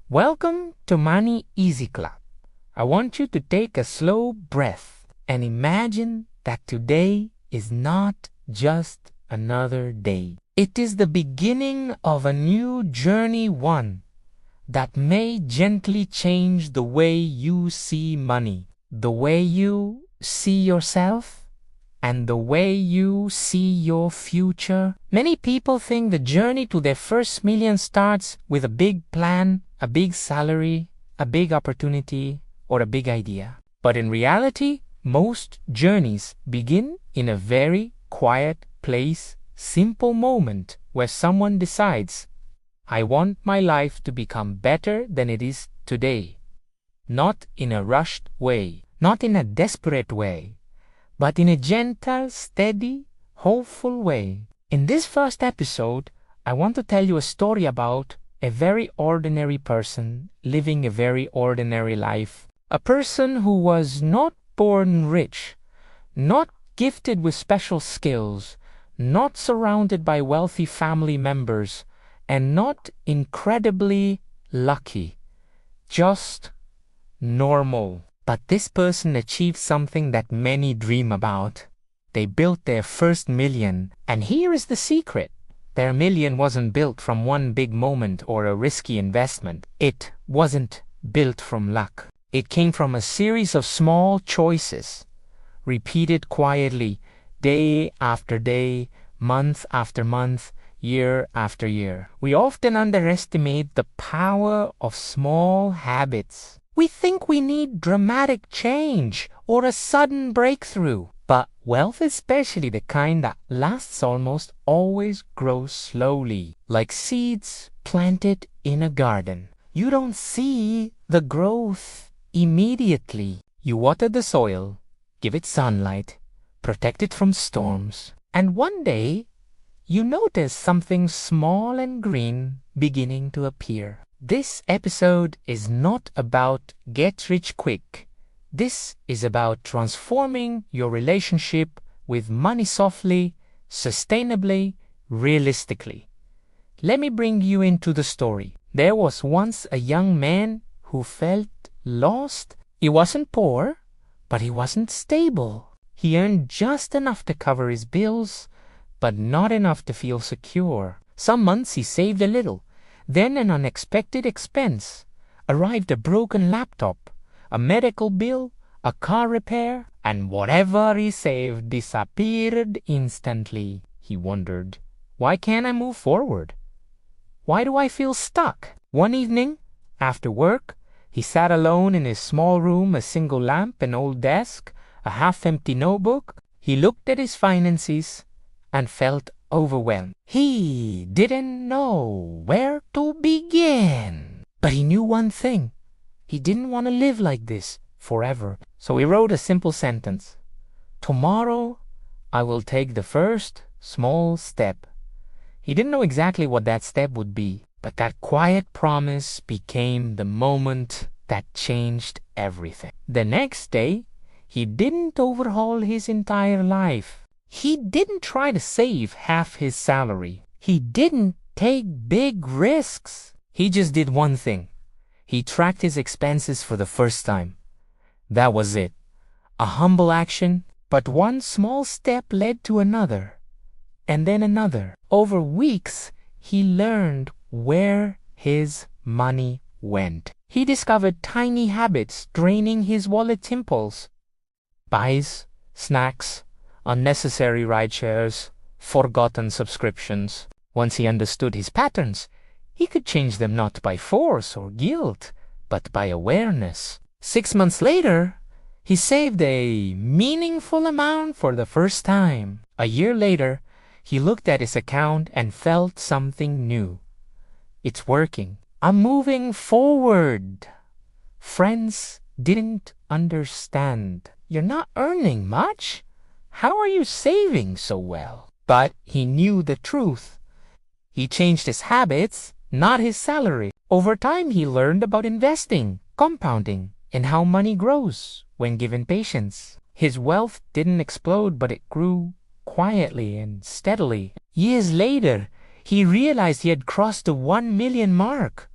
Welcome to Money Easy Club. I want you to take a slow breath and imagine that today is not just another day. It is the beginning of a new journey, one that may gently change the way you see money, the way you see yourself, and the way you see your future. Many people think the journey to their first million starts with a big plan, a big salary, a big opportunity, or a big idea. But in reality, most journeys begin in a very quiet place, simple moment where someone decides, I want my life to become better than it is today. Not in a rushed way, not in a desperate way, but in a gentle, steady, hopeful way. In this first episode, I want to tell you a story about a very ordinary person living a very ordinary life. A person who was not born rich, not gifted with special skills, not surrounded by wealthy family members, and not incredibly lucky. Just normal. But this person achieved something that many dream about. They built their first million, and here is the secret. Their million wasn't built from one big moment or a risky investment. It wasn't built from luck. It came from a series of small choices, repeated quietly, day after day, month after month, year after year. We often underestimate the power of small habits. We think we need dramatic change or a sudden breakthrough. But wealth, especially the kind that lasts, almost always grows slowly, like seeds planted in a garden. You don't see the growth immediately. You water the soil, give it sunlight, protect it from storms, and one day you notice something small and green beginning to appear. This episode is not about get rich quick. This is about transforming your relationship with money softly, sustainably, realistically. Let me bring you into the story. There was once a young man who felt lost. He wasn't poor, but he wasn't stable. He earned just enough to cover his bills, but not enough to feel secure. Some months he saved a little. Then an unexpected expense. Arrived a broken laptop, a medical bill, a car repair, and whatever he saved disappeared instantly. He wondered, why can't I move forward? Why do I feel stuck? One evening, after work, he sat alone in his small room, a single lamp, an old desk, a half-empty notebook. He looked at his finances and felt overwhelmed. He didn't know where to begin. But he knew one thing. He didn't want to live like this forever. So he wrote a simple sentence. Tomorrow, I will take the first small step. He didn't know exactly what that step would be, but that quiet promise became the moment that changed everything. The next day, he didn't overhaul his entire life. He didn't try to save half his salary. He didn't take big risks. He just did one thing. He tracked his expenses for the first time. That was it. A humble action, but one small step led to another, and then another. Over weeks, he learned where his money went. He discovered tiny habits draining his wallet's impulse. Buys, snacks, unnecessary ride shares, forgotten subscriptions. Once he understood his patterns, he could change them not by force or guilt, but by awareness. 6 months later, he saved a meaningful amount for the first time. A year later, he looked at his account and felt something new. It's working. I'm moving forward. Friends didn't understand. You're not earning much. How are you saving so well? But he knew the truth. He changed his habits, not his salary. Over time, he learned about investing, compounding, and how money grows when given patience. His wealth didn't explode, but it grew quietly and steadily. Years later, he realized he had crossed the 1 million mark.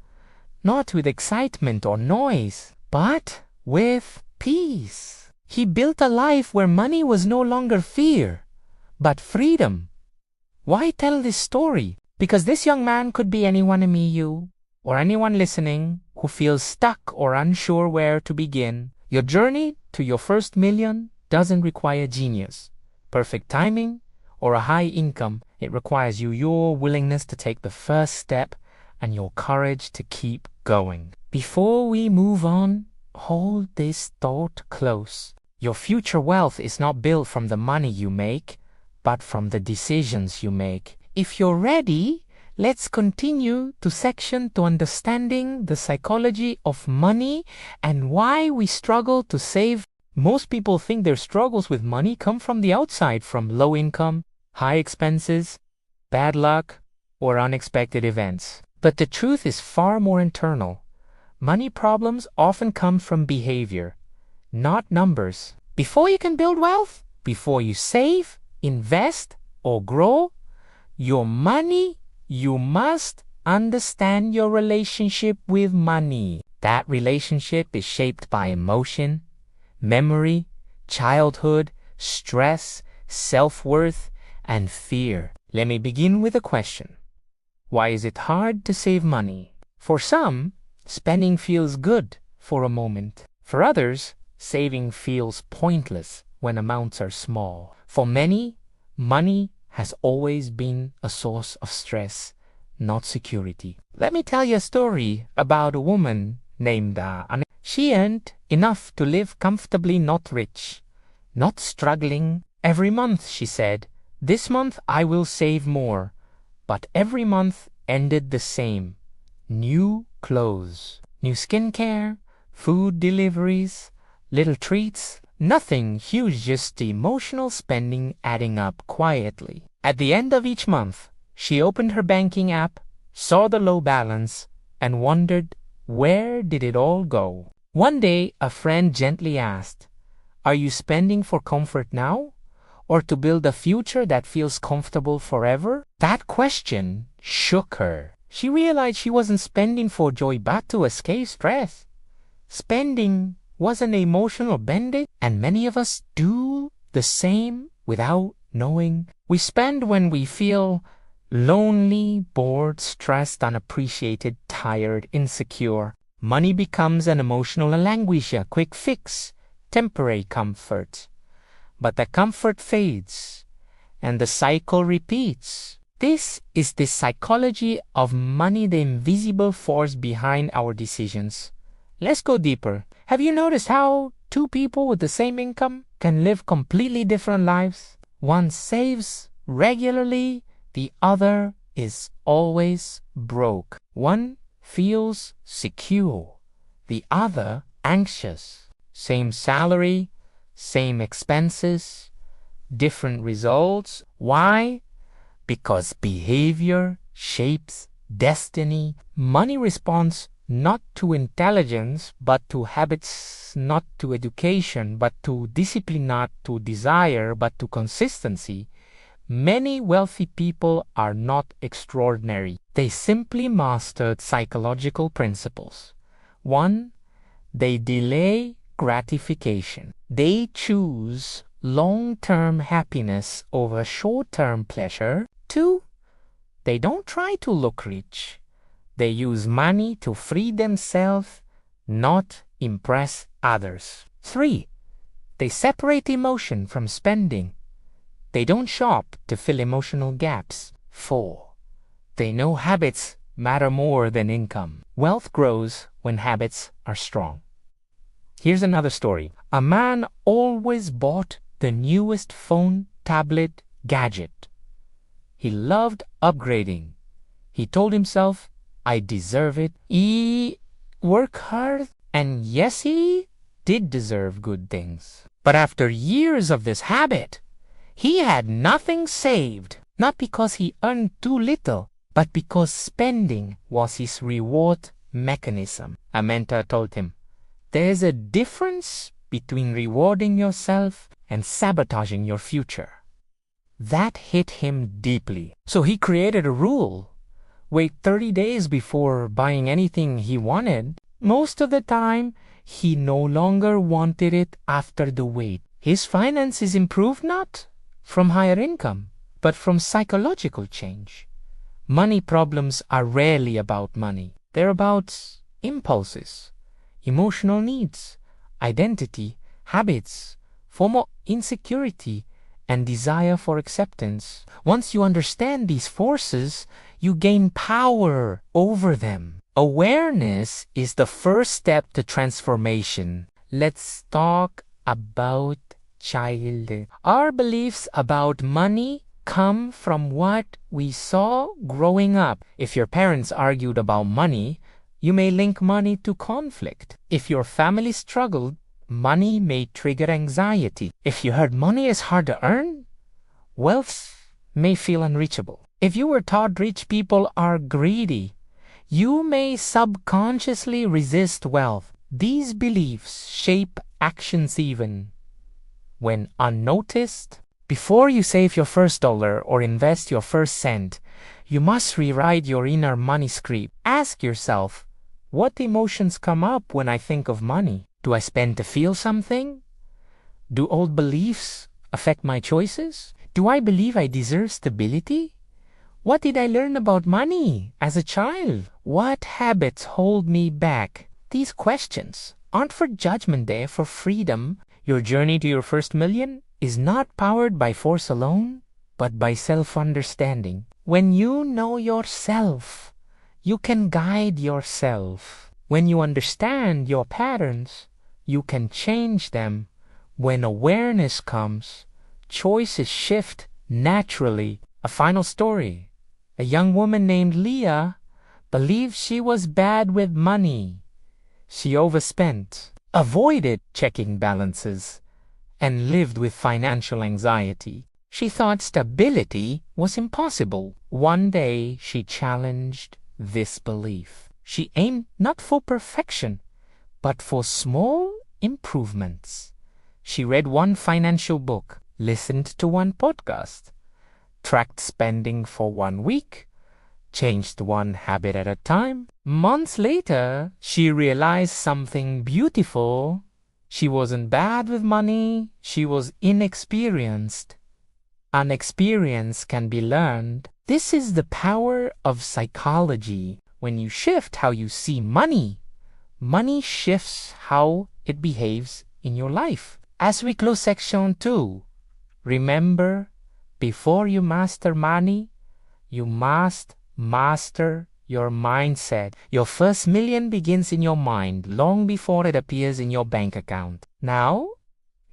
not with excitement or noise, but with peace. He built a life where money was no longer fear, but freedom. Why tell this story? Because this young man could be anyone, me, you, or anyone listening who feels stuck or unsure where to begin. Your journey to your first million doesn't require genius, perfect timing, or a high income. It requires your willingness to take the first step and your courage to keep going. Before we move on, hold this thought close. Your future wealth is not built from the money you make, but from the decisions you make. If you're ready, let's continue to section to understanding the psychology of money and why we struggle to save. Most people think their struggles with money come from the outside, from low income, high expenses, bad luck, or unexpected events. But the truth is far more internal. Money problems often come from behavior, not numbers. Before you can build wealth, before you save, invest, or grow your money, you must understand your relationship with money. That relationship is shaped by emotion, memory, childhood, stress, self-worth, and fear. Let me begin with a question. Why is it hard to save money? For some, spending feels good for a moment. For others, saving feels pointless when amounts are small. For many, money has always been a source of stress, not security. Let me tell you a story about a woman named Anne. She earned enough to live comfortably, not rich, not struggling. Every month, she said, "This month I will save more." But every month ended the same. New clothes, new skincare, food deliveries, little treats. Nothing huge, just emotional spending adding up quietly. At the end of each month, she opened her banking app, saw the low balance, and wondered, where did it all go? One day, a friend gently asked, "Are you spending for comfort now, or to build a future that feels comfortable forever?" That question shook her. She realized she wasn't spending for joy but to escape stress. Spending was an emotional bandage, and many of us do the same without knowing. We spend when we feel lonely, bored, stressed, unappreciated, tired, insecure. Money becomes an emotional language, a quick fix, temporary comfort. But the comfort fades, and the cycle repeats. This is the psychology of money, the invisible force behind our decisions. Let's go deeper. Have you noticed how two people with the same income can live completely different lives? One saves regularly, the other is always broke. One feels secure, the other anxious. Same salary, same expenses, different results. Why? Because behavior shapes destiny. Money responds not to intelligence, but to habits, not to education, but to discipline, not to desire, but to consistency. Many wealthy people are not extraordinary. They simply mastered psychological principles. 1. They delay gratification. They choose long-term happiness over short-term pleasure. 2. They don't try to look rich. They use money to free themselves, not impress others. 3. They separate emotion from spending. They don't shop to fill emotional gaps. 4. They know habits matter more than income. Wealth grows when habits are strong. Here's another story. A man always bought the newest phone, tablet, gadget. He loved upgrading. He told himself, "I deserve it." He worked hard, and yes, he did deserve good things. But after years of this habit, he had nothing saved. Not because he earned too little, but because spending was his reward mechanism. A mentor told him, "There's a difference between rewarding yourself and sabotaging your future." That hit him deeply. So he created a rule. wait 30 days before buying anything he wanted. Most of the time, he no longer wanted it after the wait. His finances improved not from higher income, but from psychological change. Money problems are rarely about money. They're about impulses, emotional needs, identity, habits, former insecurity, and desire for acceptance. Once you understand these forces, you gain power over them. Awareness is the first step to transformation. Let's talk about childhood. Our beliefs about money come from what we saw growing up. If your parents argued about money, you may link money to conflict. If your family struggled, money may trigger anxiety. If you heard money is hard to earn, wealth may feel unreachable. If you were taught rich people are greedy, you may subconsciously resist wealth. These beliefs shape actions even when unnoticed. Before you save your first dollar or invest your first cent, you must rewrite your inner money script. Ask yourself, what emotions come up when I think of money? Do I spend to feel something? Do old beliefs affect my choices? Do I believe I deserve stability? What did I learn about money as a child? What habits hold me back? These questions aren't for judgment, they're for freedom. Your journey to your first million is not powered by force alone, but by self-understanding. When you know yourself, you can guide yourself. When you understand your patterns, you can change them. When awareness comes, choices shift naturally. A final story. A young woman named Leah believed she was bad with money. She overspent, avoided checking balances, and lived with financial anxiety. She thought stability was impossible. One day, she challenged this belief. She aimed not for perfection, but for small improvements. She read one financial book, listened to one podcast, tracked spending for 1 week, changed one habit at a time. Months later, she realized something beautiful. She wasn't bad with money, she was inexperienced. Inexperience can be learned. This is the power of psychology. When you shift how you see money, money shifts how it behaves in your life. As we close section 2, remember, before you master money, you must master your mindset. Your first million begins in your mind long before it appears in your bank account. Now,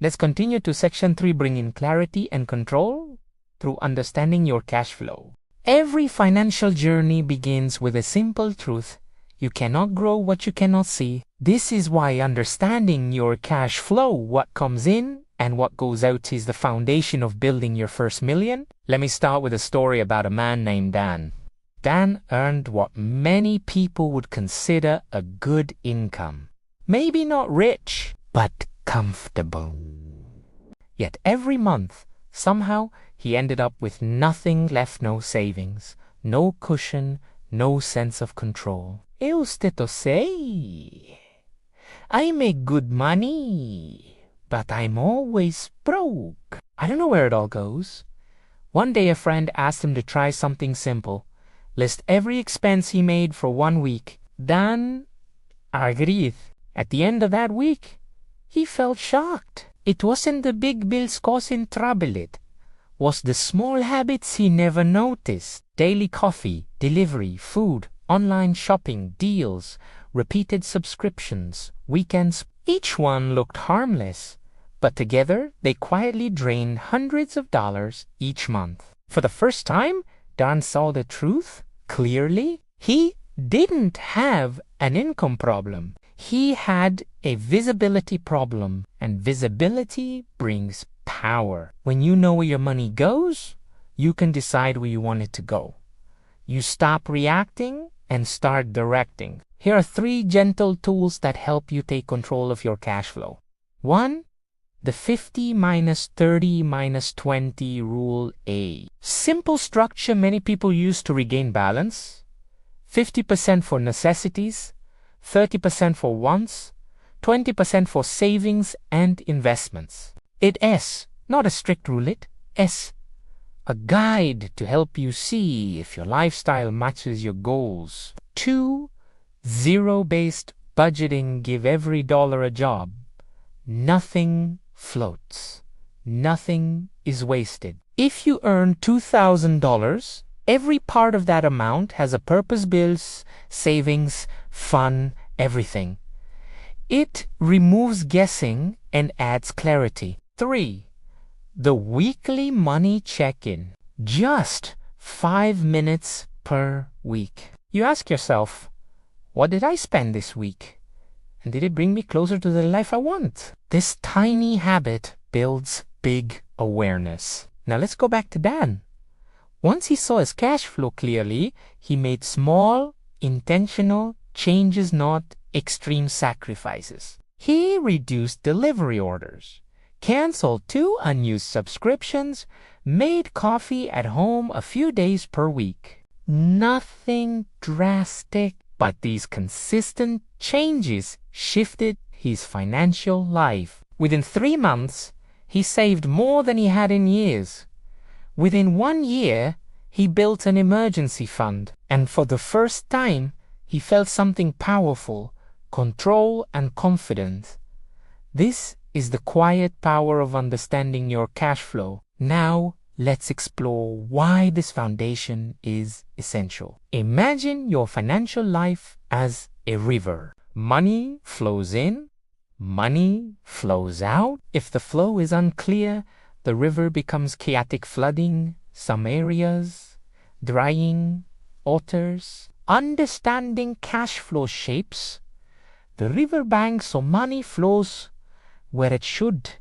let's continue to section 3, bringing clarity and control through understanding your cash flow. Every financial journey begins with a simple truth. You cannot grow what you cannot see. This is why understanding your cash flow, what comes in and what goes out, is the foundation of building your first million. Let me start with a story about a man named Dan. Dan earned what many people would consider a good income. Maybe not rich, but comfortable. Yet every month, somehow, he ended up with nothing left, no savings, no cushion, no sense of control. Usted to say, I make good money, but I'm always broke. I don't know where it all goes. One day a friend asked him to try something simple. List every expense he made for 1 week. Dan agreed. At the end of that week, he felt shocked. It wasn't the big bills causing trouble, it was the small habits he never noticed. Daily coffee, delivery, food, online shopping, deals, repeated subscriptions, weekends. Each one looked harmless, but together they quietly drained hundreds of dollars each month. For the first time, Dan saw the truth clearly. He didn't have an income problem. He had a visibility problem, and visibility brings power. When you know where your money goes, you can decide where you want it to go. You stop reacting and start directing. Here are 3 gentle tools that help you take control of your cash flow. 1. The 50 minus 30 minus 20 rule A. Simple structure many people use to regain balance. 50% for necessities, 30% for wants, 20% for savings and investments. It is not a strict rule, it is a guide to help you see if your lifestyle matches your goals. 2. Zero-based budgeting. Give every dollar a job. Nothing floats. Nothing is wasted. If you earn $2,000, every part of that amount has a purpose: bills, savings, fun, everything. It removes guessing and adds clarity. 3. The weekly money check-in. Just 5 minutes per week. You ask yourself, what did I spend this week? And did it bring me closer to the life I want? This tiny habit builds big awareness. Now let's go back to Dan. Once he saw his cash flow clearly, he made small, intentional changes, not extreme sacrifices. He reduced delivery orders, canceled 2 unused subscriptions, made coffee at home a few days per week. Nothing drastic, but these consistent changes shifted his financial life. Within 3 months, he saved more than he had in years. Within 1 year, he built an emergency fund, and for the first time, he felt something powerful: control and confidence. This is the quiet power of understanding your cash flow. Now, let's explore why this foundation is essential. Imagine your financial life as a river. Money flows in, money flows out. If the flow is unclear, the river becomes chaotic, flooding some areas, drying others. Understanding cash flow shapes the riverbank so money flows where it should.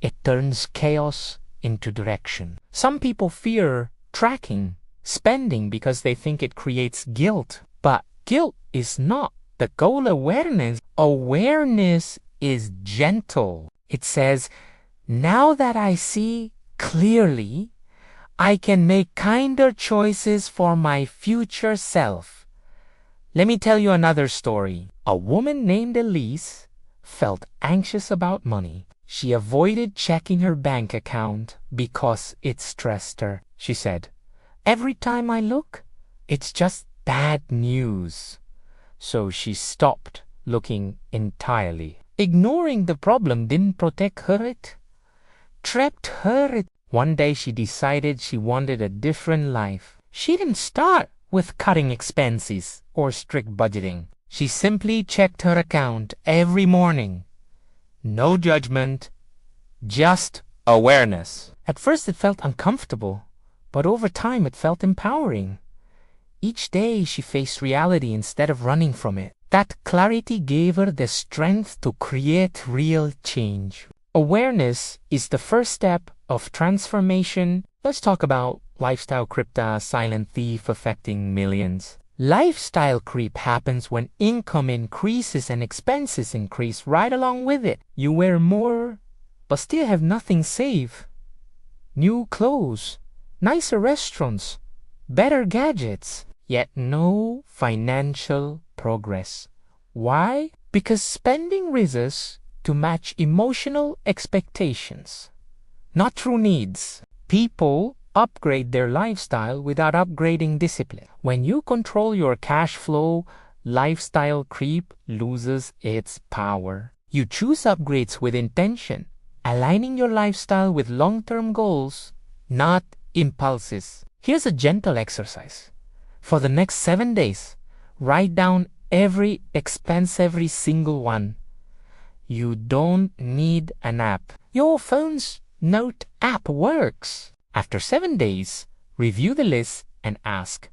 It turns chaos into direction. Some people fear tracking spending because they think it creates guilt. But guilt is not the goal. Awareness is gentle. It says, now that I see clearly, I can make kinder choices for my future self. Let me tell you another story. A woman named Elise felt anxious about money. She avoided checking her bank account because it stressed her. She said, every time I look, it's just bad news. So she stopped looking entirely. Ignoring the problem didn't protect her, it trapped her. One day she decided she wanted a different life. She didn't start with cutting expenses or strict budgeting. She simply checked her account every morning. No judgment, just awareness. At first it felt uncomfortable, but over time it felt empowering. Each day she faced reality instead of running from it. That clarity gave her the strength to create real change. Awareness is the first step of transformation. Let's talk about lifestyle creep, a silent thief affecting millions. Lifestyle creep happens when income increases and expenses increase right along with it. You wear more, but still have nothing saved. New clothes, nicer restaurants, better gadgets, yet no financial progress. Why? Because spending rises to match emotional expectations, not true needs. People upgrade their lifestyle without upgrading discipline. When you control your cash flow, lifestyle creep loses its power. You choose upgrades with intention, aligning your lifestyle with long-term goals, not impulses. Here's a gentle exercise. For the next 7 days, write down every expense, every single one. You don't need an app. Your phone's note app works. After 7 days, review the list and ask,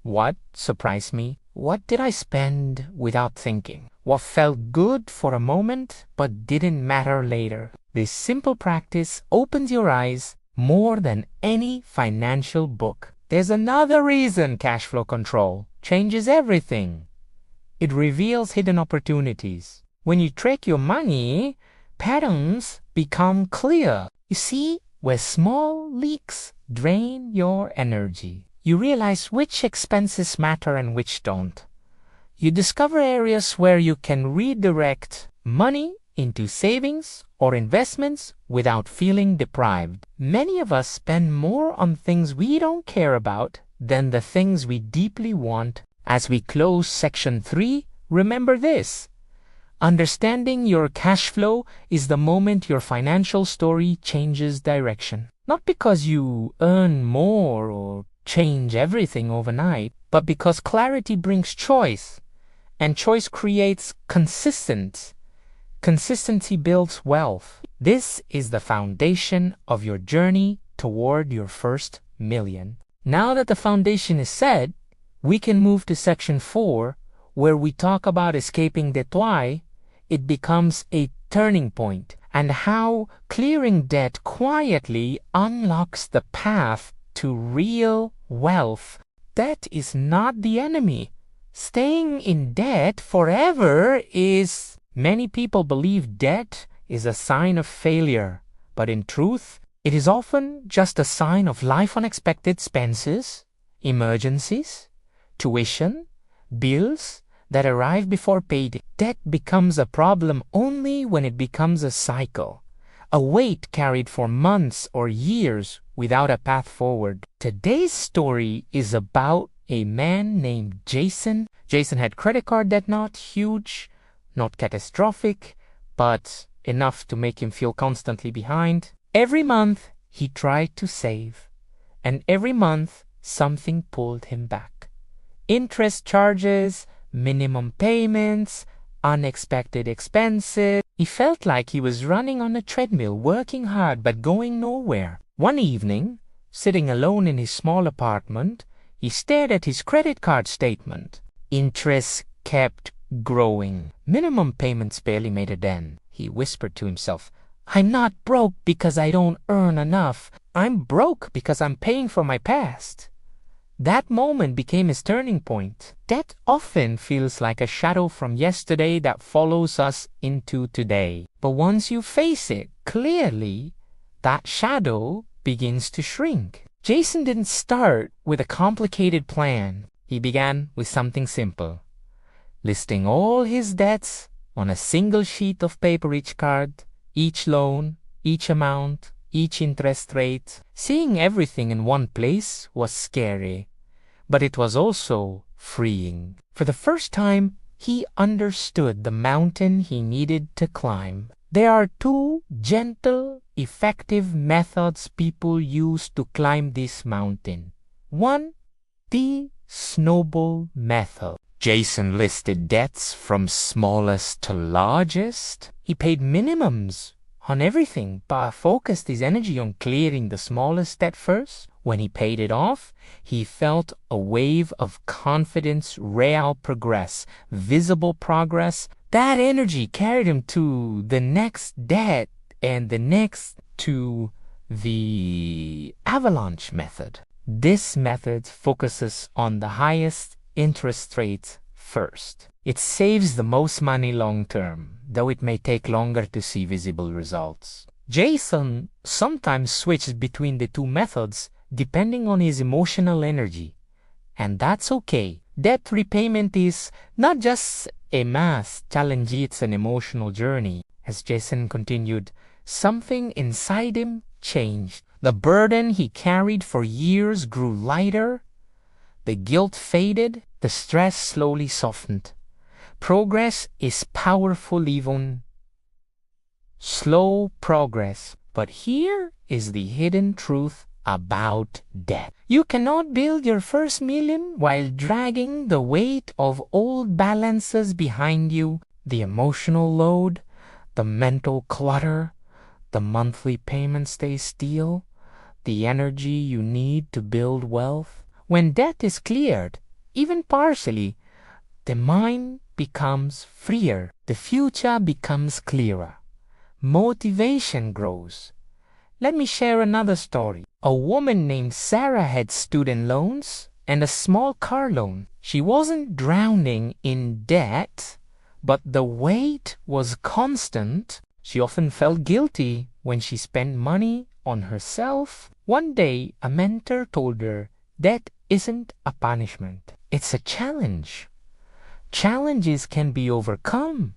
what surprised me? What did I spend without thinking? What felt good for a moment but didn't matter later? This simple practice opens your eyes more than any financial book. There's another reason cash flow control changes everything. It reveals hidden opportunities. When you track your money, patterns become clear. You see where small leaks drain your energy. You realize which expenses matter and which don't. You discover areas where you can redirect money into savings or investments without feeling deprived. Many of us spend more on things we don't care about than the things we deeply want. As we close section 3, remember this. Understanding your cash flow is the moment your financial story changes direction. Not because you earn more or change everything overnight, but because clarity brings choice. And choice creates consistency. Consistency builds wealth. This is the foundation of your journey toward your first million. Now that the foundation is set, we can move to section 4, where we talk about escaping debt. Why it becomes a turning point, and how clearing debt quietly unlocks the path to real wealth. Debt is not the enemy. Staying in debt forever is... Many people believe debt is a sign of failure, but in truth, it is often just a sign of life unexpected expenses, emergencies, tuition, bills that arrive before payday. Debt becomes a problem only when it becomes a cycle, a weight carried for months or years without a path forward. Today's story is about a man named Jason. Jason had credit card debt, not huge, not catastrophic, but enough to make him feel constantly behind. Every month he tried to save, and every month something pulled him back. Interest charges, minimum payments, unexpected expenses. He felt like he was running on a treadmill, working hard but going nowhere. One evening, sitting alone in his small apartment, he stared at his credit card statement. Interest kept growing. Minimum payments barely made a dent. He whispered to himself, "I'm not broke because I don't earn enough. I'm broke because I'm paying for my past." That moment became his turning point. Debt often feels like a shadow from yesterday that follows us into today. But once you face it clearly, that shadow begins to shrink. Jason didn't start with a complicated plan. He began with something simple, listing all his debts on a single sheet of paper, each card, each loan, each amount, each interest rate. Seeing everything in one place was scary, but it was also freeing. For the first time, he understood the mountain he needed to climb. There are two gentle, effective methods people use to climb this mountain. One, the snowball method. Jason listed debts from smallest to largest. He paid minimums on everything, but focused his energy on clearing the smallest debt first. When he paid it off, he felt a wave of confidence, real progress, visible progress. That energy carried him to the next debt and the next to the avalanche method. This method focuses on the highest interest rates first. It saves the most money long term, though it may take longer to see visible results. Jason sometimes switches between the two methods depending on his emotional energy, and that's okay. Debt repayment is not just a math challenge, it's an emotional journey. As Jason continued, something inside him changed. The burden he carried for years grew lighter. The guilt faded. The stress slowly softened. Progress is powerful, even slow progress. But here is the hidden truth about debt. You cannot build your first million while dragging the weight of old balances behind you. The emotional load, the mental clutter, the monthly payments they steal, the energy you need to build wealth. When debt is cleared, even partially, the mind becomes freer. The future becomes clearer. Motivation grows. Let me share another story. A woman named Sarah had student loans and a small car loan. She wasn't drowning in debt, but the weight was constant. She often felt guilty when she spent money on herself. One day, a mentor told her, "Debt isn't a punishment. It's a challenge. Challenges can be overcome.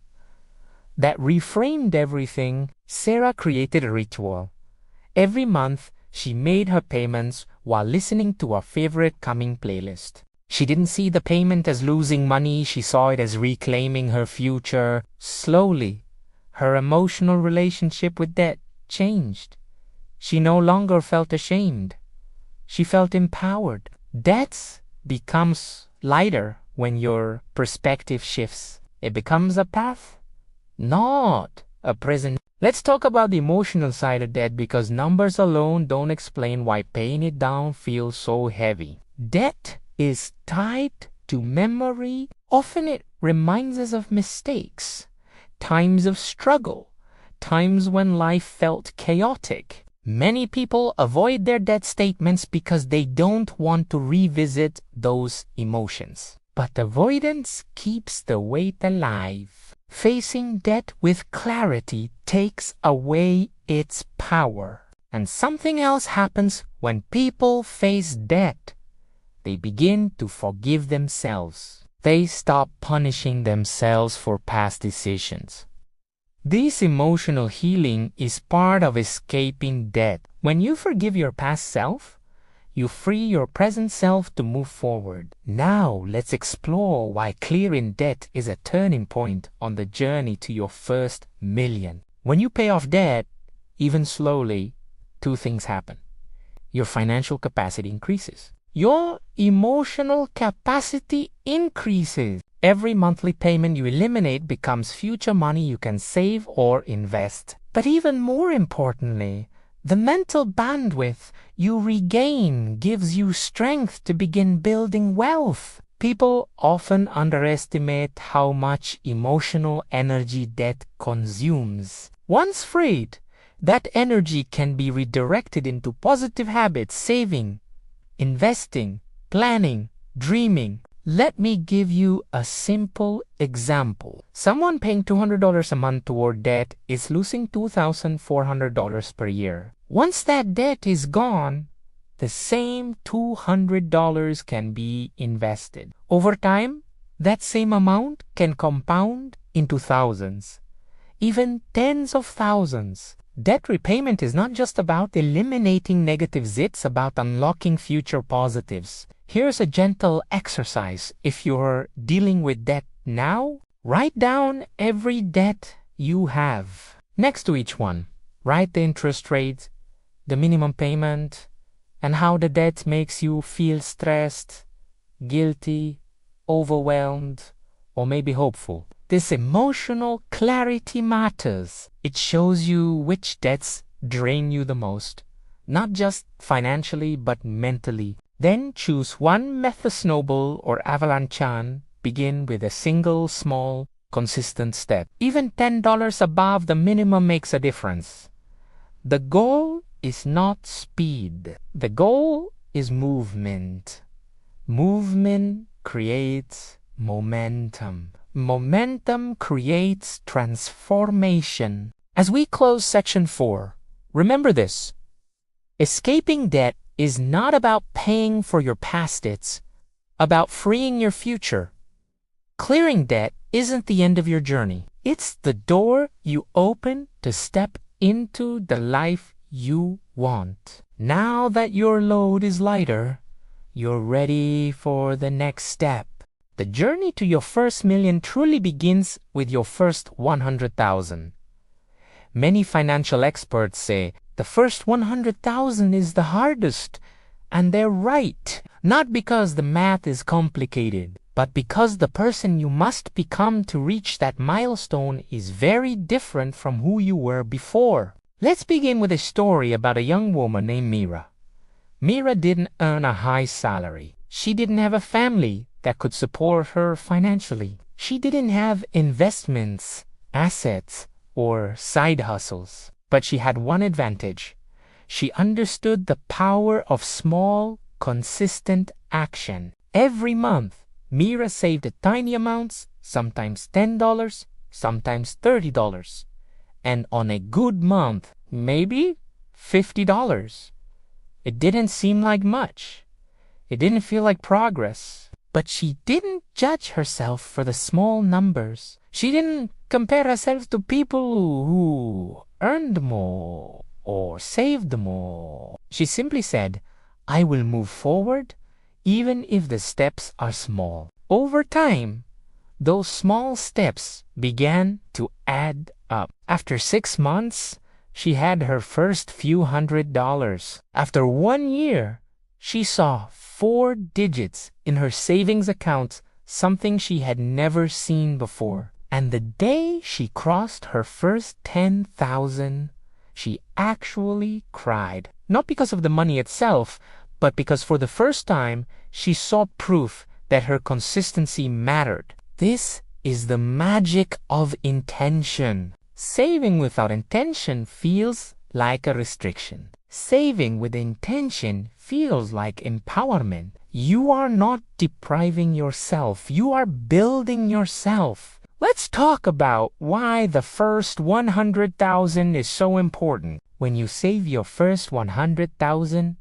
That reframed everything. Sarah created a ritual. Every month, she made her payments while listening to her favorite calming playlist. She didn't see the payment as losing money, she saw it as reclaiming her future. Slowly, her emotional relationship with debt changed. She no longer felt ashamed. She felt empowered. Debt becomes lighter when your perspective shifts. It becomes a path, not a prison. Let's talk about the emotional side of debt, because numbers alone don't explain why paying it down feels so heavy. Debt is tied to memory. Often it reminds us of mistakes, times of struggle, times when life felt chaotic. Many people avoid their debt statements because they don't want to revisit those emotions. But avoidance keeps the weight alive. Facing debt with clarity takes away its power. And something else happens when people face debt. They begin to forgive themselves. They stop punishing themselves for past decisions. This emotional healing is part of escaping debt. When you forgive your past self, you free your present self to move forward. Now, let's explore why clearing debt is a turning point on the journey to your first million. When you pay off debt, even slowly, two things happen. Your financial capacity increases. Your emotional capacity increases. Every monthly payment you eliminate becomes future money you can save or invest. But even more importantly, the mental bandwidth you regain gives you strength to begin building wealth. People often underestimate how much emotional energy debt consumes. Once freed, that energy can be redirected into positive habits, saving, investing, planning, dreaming. Let me give you a simple example. Someone paying $200 a month toward debt is losing $2,400 per year. Once that debt is gone, the same $200 can be invested. Over time, that same amount can compound into thousands, even tens of thousands. Debt repayment is not just about eliminating negatives, it's about unlocking future positives. Here's a gentle exercise. If you're dealing with debt now, write down every debt you have. Next to each one, write the interest rate, the minimum payment, and how the debt makes you feel stressed, guilty, overwhelmed, or maybe hopeful. This emotional clarity matters. It shows you which debts drain you the most, not just financially but mentally. Then choose one method snowball or avalanche. Begin with a single, small, consistent step. Even $10 above the minimum makes a difference. The goal is not speed. The goal is movement. Movement creates momentum. Momentum creates transformation. As we close section 4, remember this. Escaping debt is not about paying for your past, it's about freeing your future. Clearing debt isn't the end of your journey. It's the door you open to step into the life you want. Now that your load is lighter, you're ready for the next step. The journey to your first million truly begins with your first 100,000. Many financial experts say the first 100,000 is the hardest, and they're right. Not because the math is complicated, but because the person you must become to reach that milestone is very different from who you were before. Let's begin with a story about a young woman named Mira. Mira didn't earn a high salary. She didn't have a family that could support her financially. She didn't have investments, assets, or side hustles. But she had one advantage. She understood the power of small, consistent action. Every month, Mira saved a tiny amounts, sometimes $10, sometimes $30. And on a good month, maybe $50. It didn't seem like much. It didn't feel like progress. But she didn't judge herself for the small numbers. She didn't compare herself to people who earned more or saved more. She simply said, I will move forward even if the steps are small. Over time, those small steps began to add up. After 6 months, she had her first few $100s. After 1 year, she saw 4 digits in her savings account, something she had never seen before. And the day she crossed her first 10,000, she actually cried. Not because of the money itself, but because for the first time, she saw proof that her consistency mattered. This is the magic of intention. Saving without intention feels like a restriction. Saving with intention feels like empowerment. You are not depriving yourself. You are building yourself. Let's talk about why the first 100,000 is so important. When you save your first 100,000,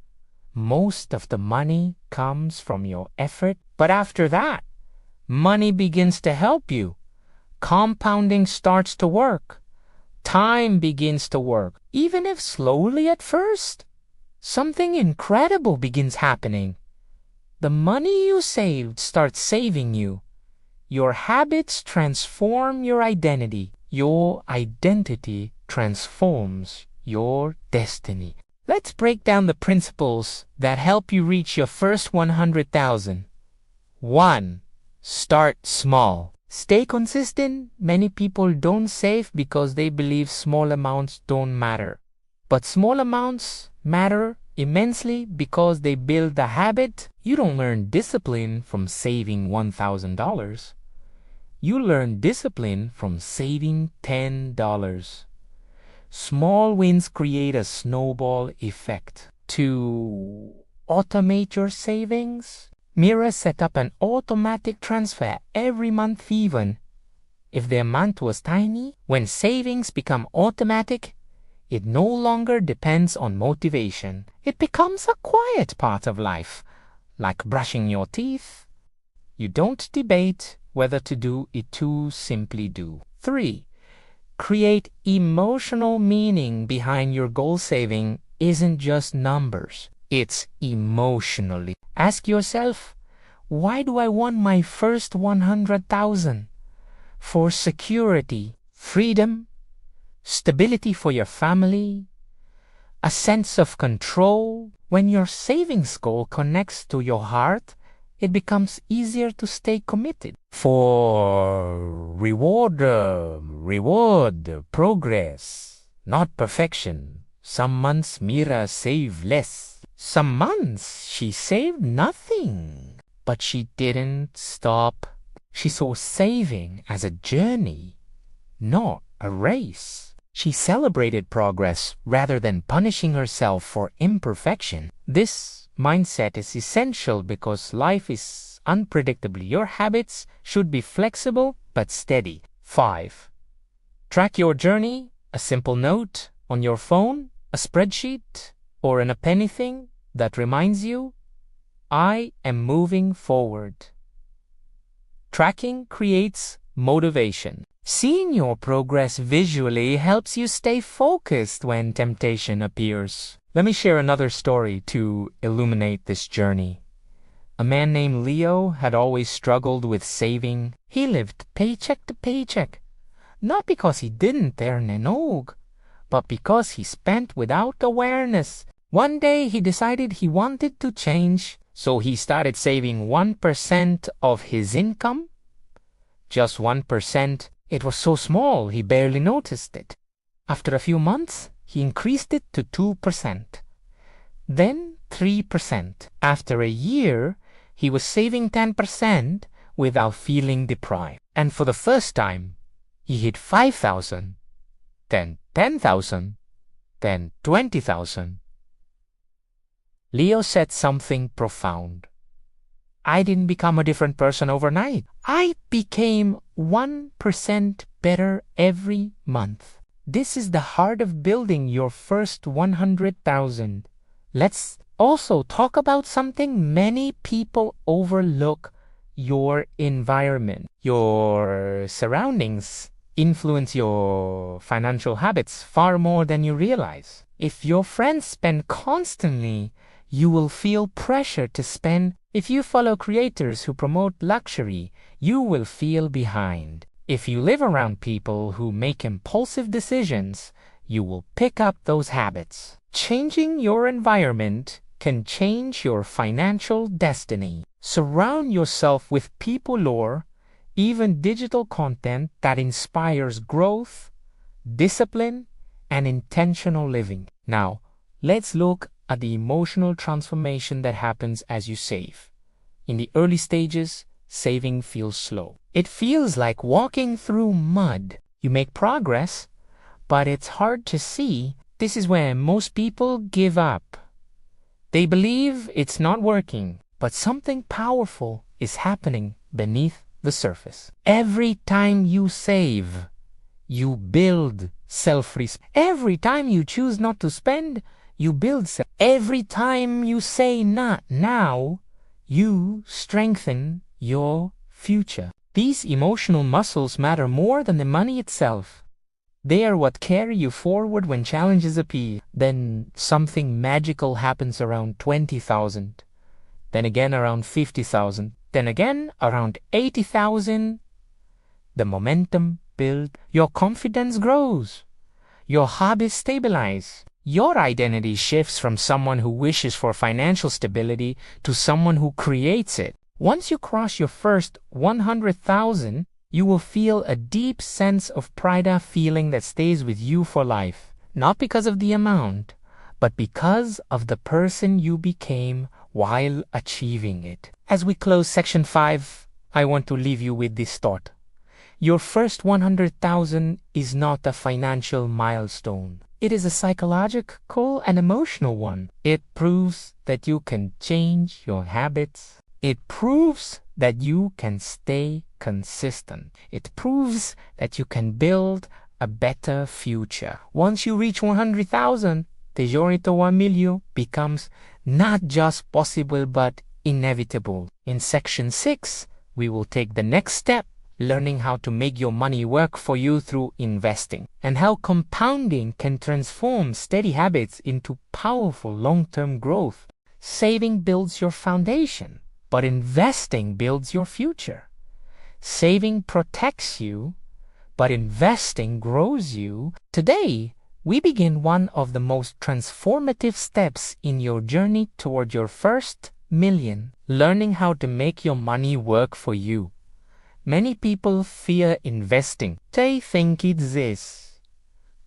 most of the money comes from your effort. But after that, money begins to help you. Compounding starts to work. Time begins to work. Even if slowly at first, something incredible begins happening. The money you saved starts saving you. Your habits transform your identity. Your identity transforms your destiny. Let's break down the principles that help you reach your first 100,000. 1. Start small. Stay consistent. Many people don't save because they believe small amounts don't matter. But small amounts matter immensely because they build the habit. You don't learn discipline from saving $1,000. You learn discipline from saving $10. Small wins create a snowball effect. To automate your savings, Mira set up an automatic transfer every month even if the amount was tiny. When savings become automatic, it no longer depends on motivation. It becomes a quiet part of life, like brushing your teeth. You don't debate whether to do it, you simply do. 3. Create emotional meaning behind your goal. Saving isn't just numbers, it's emotionally. Ask yourself, why do I want my first 100,000? For security, freedom, stability for your family, a sense of control. When your savings goal connects to your heart, it becomes easier to stay committed. For reward, progress, not perfection. Some months Mira saved less. Some months she saved nothing. But she didn't stop. She saw saving as a journey, not a race. She celebrated progress rather than punishing herself for imperfection. This mindset is essential because life is unpredictable. Your habits should be flexible but steady. 5. Track your journey. A simple note on your phone, a spreadsheet, or in a penny thing that reminds you, I am moving forward. Tracking creates motivation. Seeing your progress visually helps you stay focused when temptation appears. Let me share another story to illuminate this journey. A man named Leo had always struggled with saving. He lived paycheck to paycheck, not because he didn't earn an og, but because he spent without awareness. One day he decided he wanted to change, so he started saving 1% of his income. Just 1%. It was so small he barely noticed it. After a few months, he increased it to 2%. Then 3%. After a year, he was saving 10% without feeling deprived. And for the first time, he hit 5,000, then 10,000, then 20,000. Leo said something profound. I didn't become a different person overnight. I became 1% better every month. This is the heart of building your first 100,000. Let's Also, talk about something many people overlook: your environment. Your surroundings influence your financial habits far more than you realize. If your friends spend constantly, you will feel pressure to spend. If you follow creators who promote luxury, you will feel behind. If you live around people who make impulsive decisions, you will pick up those habits. Changing your environment can change your financial destiny. Surround yourself with people or even digital content that inspires growth, discipline, and intentional living. Now, let's look at the emotional transformation that happens as you save. In the early stages, saving feels slow. It feels like walking through mud. You make progress, but it's hard to see. This is where most people give up. They believe it's not working, but something powerful is happening beneath the surface. Every time you save, you build self-respect. Every time you choose not to spend, you build self. Every time you say not now, you strengthen your future. These emotional muscles matter more than the money itself. They are what carry you forward when challenges appear. Then something magical happens around 20,000. Then again around 50,000. Then again around 80,000. The momentum builds. Your confidence grows. Your hobbies stabilize. Your identity shifts from someone who wishes for financial stability to someone who creates it. Once you cross your first 100,000, you will feel a deep sense of pride, a feeling that stays with you for life. Not because of the amount, but because of the person you became while achieving it. As we close section 5, I want to leave you with this thought. Your first 100,000 is not a financial milestone. It is a psychological and emotional one. It proves that you can change your habits. It proves that you can stay consistent. It proves that you can build a better future. Once you reach 100,000, Tesorito a Milio becomes not just possible but inevitable. In section 6, we will take the next step, learning how to make your money work for you through investing, and how compounding can transform steady habits into powerful long-term growth. Saving builds your foundation, but investing builds your future. Saving protects you, but investing grows you. Today, we begin one of the most transformative steps in your journey toward your first million, learning how to make your money work for you. Many people fear investing. They think it's this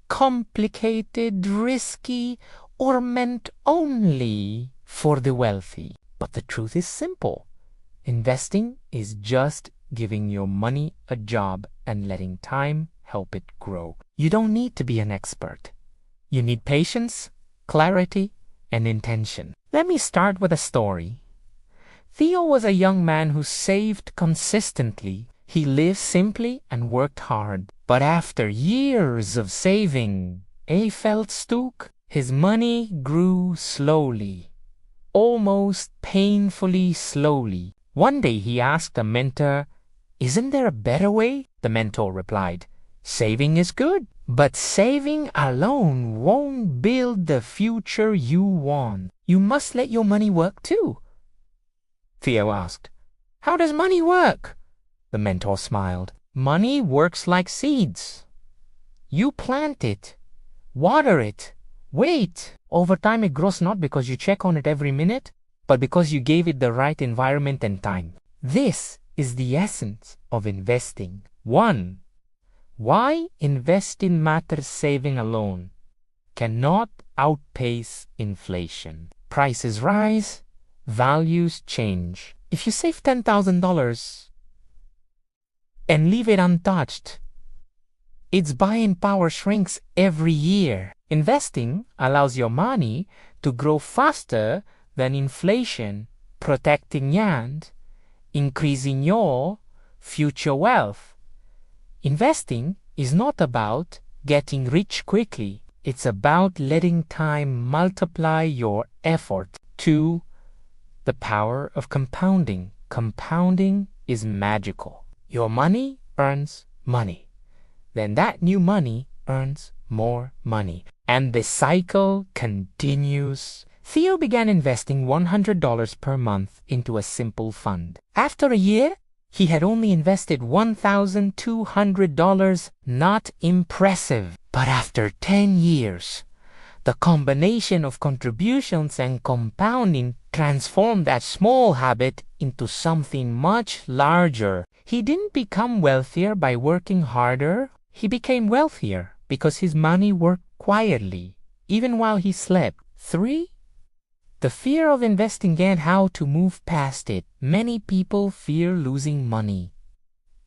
complicated, risky, or meant only for the wealthy. But the truth is simple. Investing is just giving your money a job and letting time help it grow. You don't need to be an expert. You need patience, clarity, and intention. Let me start with a story. Theo was a young man who saved consistently. He lived simply and worked hard. But after years of saving, he felt stuck. His money grew slowly, almost painfully slowly. One day he asked a mentor, "Isn't there a better way?" The mentor replied, "Saving is good, but saving alone won't build the future you want. You must let your money work too." Theo asked, "How does money work?" The mentor smiled. "Money works like seeds. You plant it, water it, wait. Over time it grows not because you check on it every minute, but because you gave it the right environment and time." This is the essence of investing. 1. Why investing matters. Saving alone cannot outpace inflation. Prices rise, values change. If you save $10,000 and leave it untouched, its buying power shrinks every year. Investing allows your money to grow faster than inflation, protecting and increasing your future wealth. Investing is not about getting rich quickly. It's about letting time multiply your effort. 2. The power of compounding. Compounding is magical. Your money earns money. Then that new money earns more money. And the cycle continues. Theo began investing $100 per month into a simple fund. After a year, he had only invested $1,200. Not impressive. But after 10 years, the combination of contributions and compounding transformed that small habit into something much larger. He didn't become wealthier by working harder. He became wealthier because his money worked quietly, even while he slept. 3. The fear of investing and how to move past it. Many people fear losing money.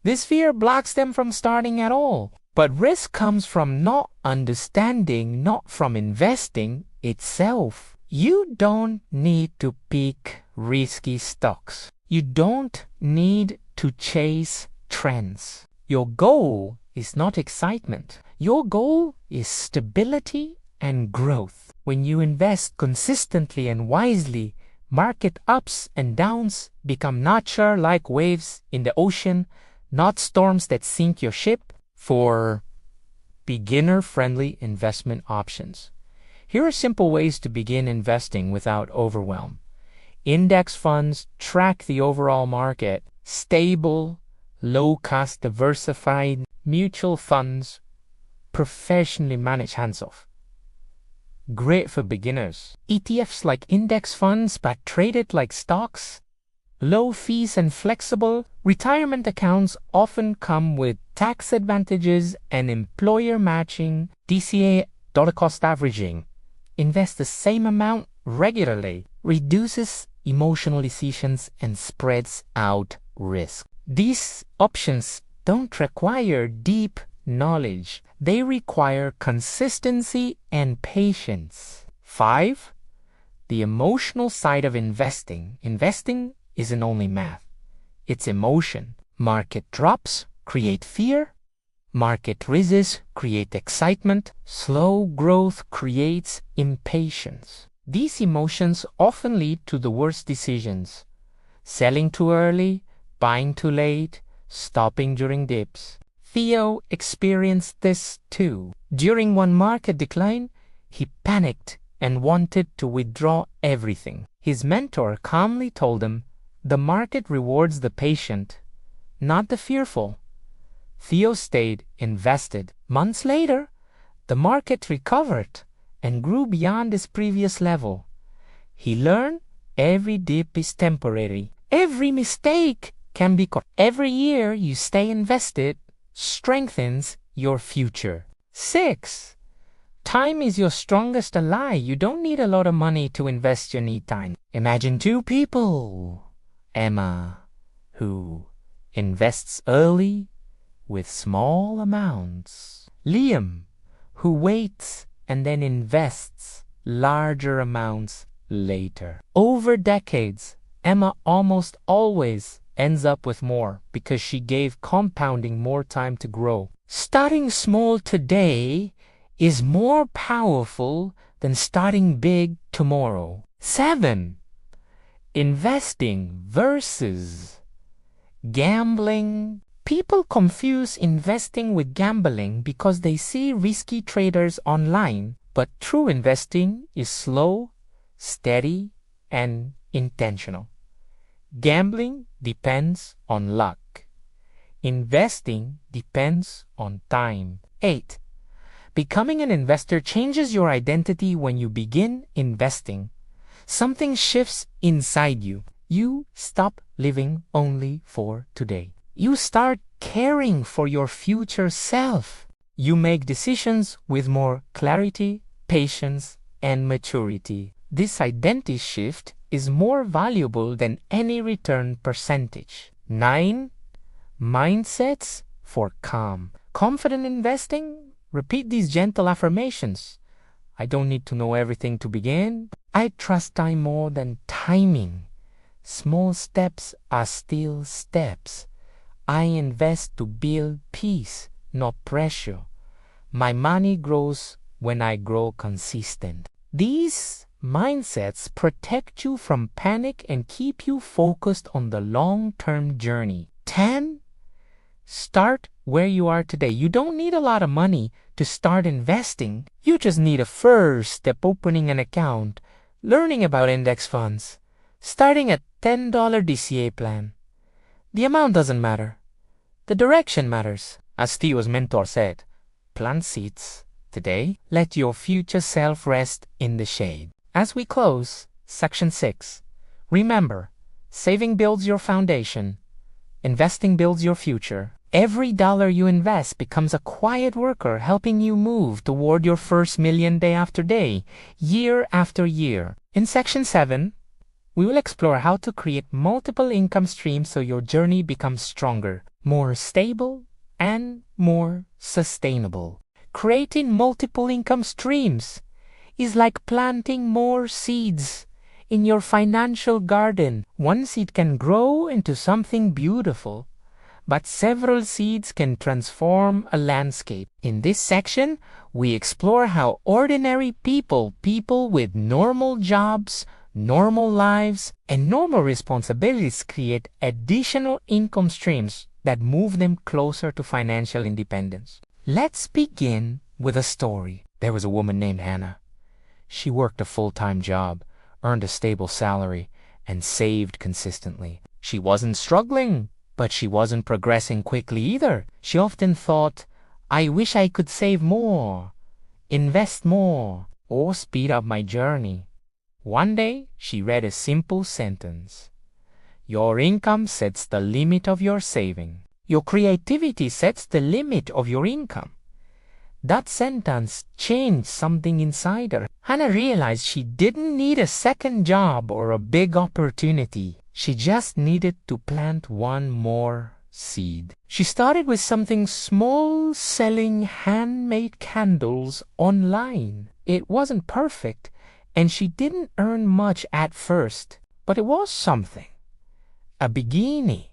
This fear blocks them from starting at all. But risk comes from not understanding, not from investing itself. You don't need to pick risky stocks. You don't need to chase trends. Your goal is not excitement. Your goal is stability and growth. When you invest consistently and wisely, market ups and downs become natural like waves in the ocean, not storms that sink your ship. For beginner-friendly investment options, here are simple ways to begin investing without overwhelm. Index funds track the overall market. Stable, low-cost, diversified mutual funds, professionally managed hands-off. Great for beginners. ETFs like index funds but traded like stocks. Low fees and flexible. Retirement accounts often come with tax advantages and employer matching. DCA, dollar cost averaging. Invest the same amount regularly. Reduces emotional decisions and spreads out risk. These options don't require deep knowledge. They require consistency and patience. 5. The emotional side of investing. Investing isn't only math. It's emotion. Market drops create fear. Market rises create excitement. Slow growth creates impatience. These emotions often lead to the worst decisions. Selling too early, buying too late, stopping during dips. Theo experienced this too. During one market decline, he panicked and wanted to withdraw everything. His mentor calmly told him, "The market rewards the patient, not the fearful." Theo stayed invested. Months later, the market recovered and grew beyond its previous level. He learned every dip is temporary. Every mistake can be corrected. Every year you stay invested strengthens your future. 6. Time is your strongest ally. You don't need a lot of money to invest, you need time. Imagine two people. Emma, who invests early with small amounts. Liam, who waits and then invests larger amounts later. Over decades, Emma almost always ends up with more because she gave compounding more time to grow. Starting small today is more powerful than starting big tomorrow. 7. Investing versus gambling. People confuse investing with gambling because they see risky traders online, but true investing is slow, steady, and intentional. Gambling depends on luck. Investing depends on time. 8. Becoming an investor changes your identity when you begin investing. Something shifts inside you. You stop living only for today. You start caring for your future self. You make decisions with more clarity, patience, and maturity. This identity shift is more valuable than any return percentage. 9. Mindsets for calm. Confident investing? Repeat these gentle affirmations. I don't need to know everything to begin. I trust time more than timing. Small steps are still steps. I invest to build peace, not pressure. My money grows when I grow consistent. These mindsets protect you from panic and keep you focused on the long-term journey. 10. Start where you are today. You don't need a lot of money to start investing. You just need a first step: opening an account, learning about index funds, starting a $10 DCA plan. The amount doesn't matter. The direction matters. As Theo's mentor said, plant seeds today. Let your future self rest in the shade. As we close Section 6, remember, saving builds your foundation. Investing builds your future. Every dollar you invest becomes a quiet worker helping you move toward your first million day after day, year after year. In Section 7, we will explore how to create multiple income streams so your journey becomes stronger, more stable, and more sustainable. Creating multiple income streams is like planting more seeds in your financial garden. One seed can grow into something beautiful, but several seeds can transform a landscape. In this section, we explore how ordinary people with normal jobs, normal lives, and normal responsibilities create additional income streams that move them closer to financial independence. Let's begin with a story. There was a woman named Hannah. She worked a full-time job, earned a stable salary, and saved consistently. She wasn't struggling, but she wasn't progressing quickly either. She often thought, I wish I could save more, invest more, or speed up my journey. One day, she read a simple sentence. Your income sets the limit of your saving. Your creativity sets the limit of your income. That sentence changed something inside her. Hannah realized she didn't need a second job or a big opportunity. She just needed to plant one more seed. She started with something small, selling handmade candles online. It wasn't perfect, and she didn't earn much at first, but it was something. A beginning.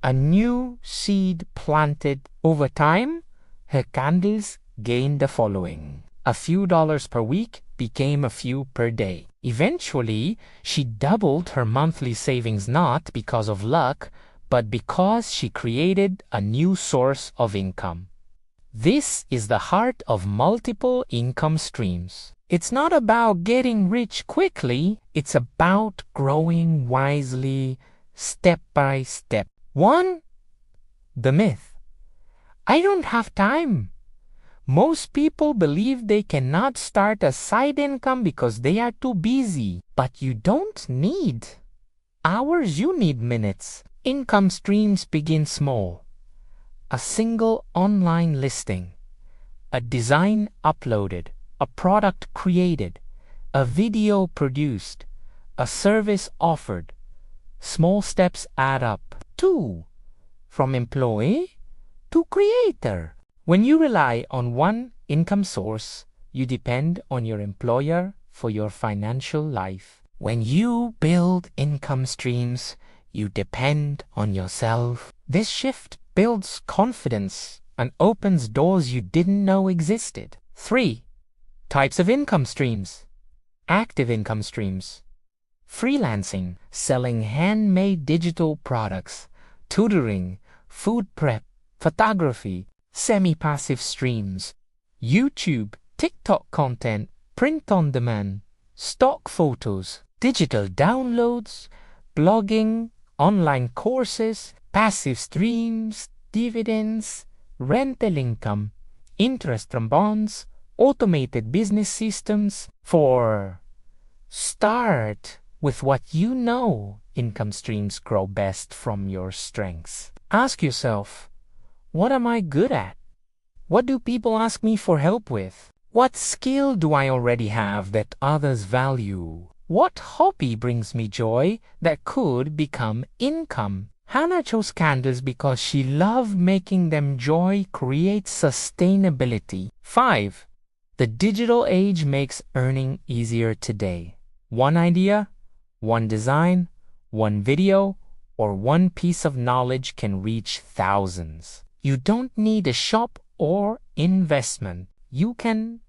A new seed planted. Over time, her candles gained a following. A few dollars per week became a few per day. Eventually, she doubled her monthly savings, not because of luck, but because she created a new source of income. This is the heart of multiple income streams. It's not about getting rich quickly, it's about growing wisely, step by step. 1. The myth. I don't have time. Most people believe they cannot start a side income because they are too busy. But you don't need hours, you need minutes. Income streams begin small. A single online listing, a design uploaded, a product created, a video produced, a service offered. Small steps add up. 2. From employee to creator. When you rely on one income source, you depend on your employer for your financial life. When you build income streams, you depend on yourself. This shift builds confidence and opens doors you didn't know existed. 3. Types of income streams. Active income streams. Freelancing, selling handmade digital products, tutoring, food prep, photography, semi-passive streams, YouTube, TikTok content, print on demand, stock photos, digital downloads, blogging, online courses, passive streams, dividends, rental income, interest from bonds, automated business systems. 4. Start with what you know. Income streams grow best from your strengths. Ask yourself, what am I good at? What do people ask me for help with? What skill do I already have that others value? What hobby brings me joy that could become income? Hannah chose candles because she loved making them. Joy creates sustainability. 5. The digital age makes earning easier today. One idea, one design, one video, or one piece of knowledge can reach thousands. You don't need a shop or investment. You can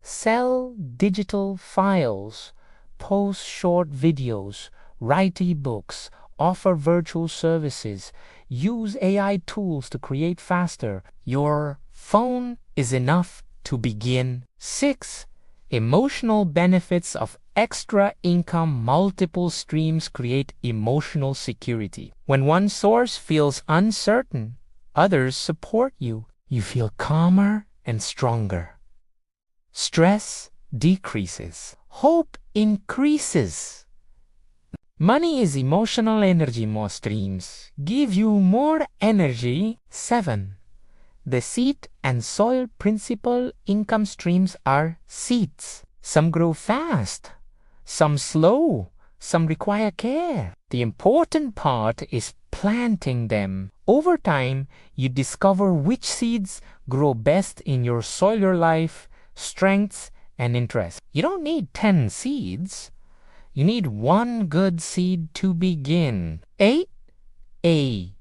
Sell digital files, post short videos, write ebooks, offer virtual services, use AI tools to create faster. Your phone is enough to begin. 6. Emotional benefits of extra income. Multiple streams create emotional security. When one source feels uncertain, others support you. You feel calmer and stronger. Stress decreases. Hope increases. Money is emotional energy. More streams give you more energy. 7. The seed and soil principal. Income streams are seeds. Some grow fast, some slow, some require care. The important part is planting them. Over time, you discover which seeds grow best in your soil life, strengths, and interests. You don't need 10 seeds. You need one good seed to begin. 8. A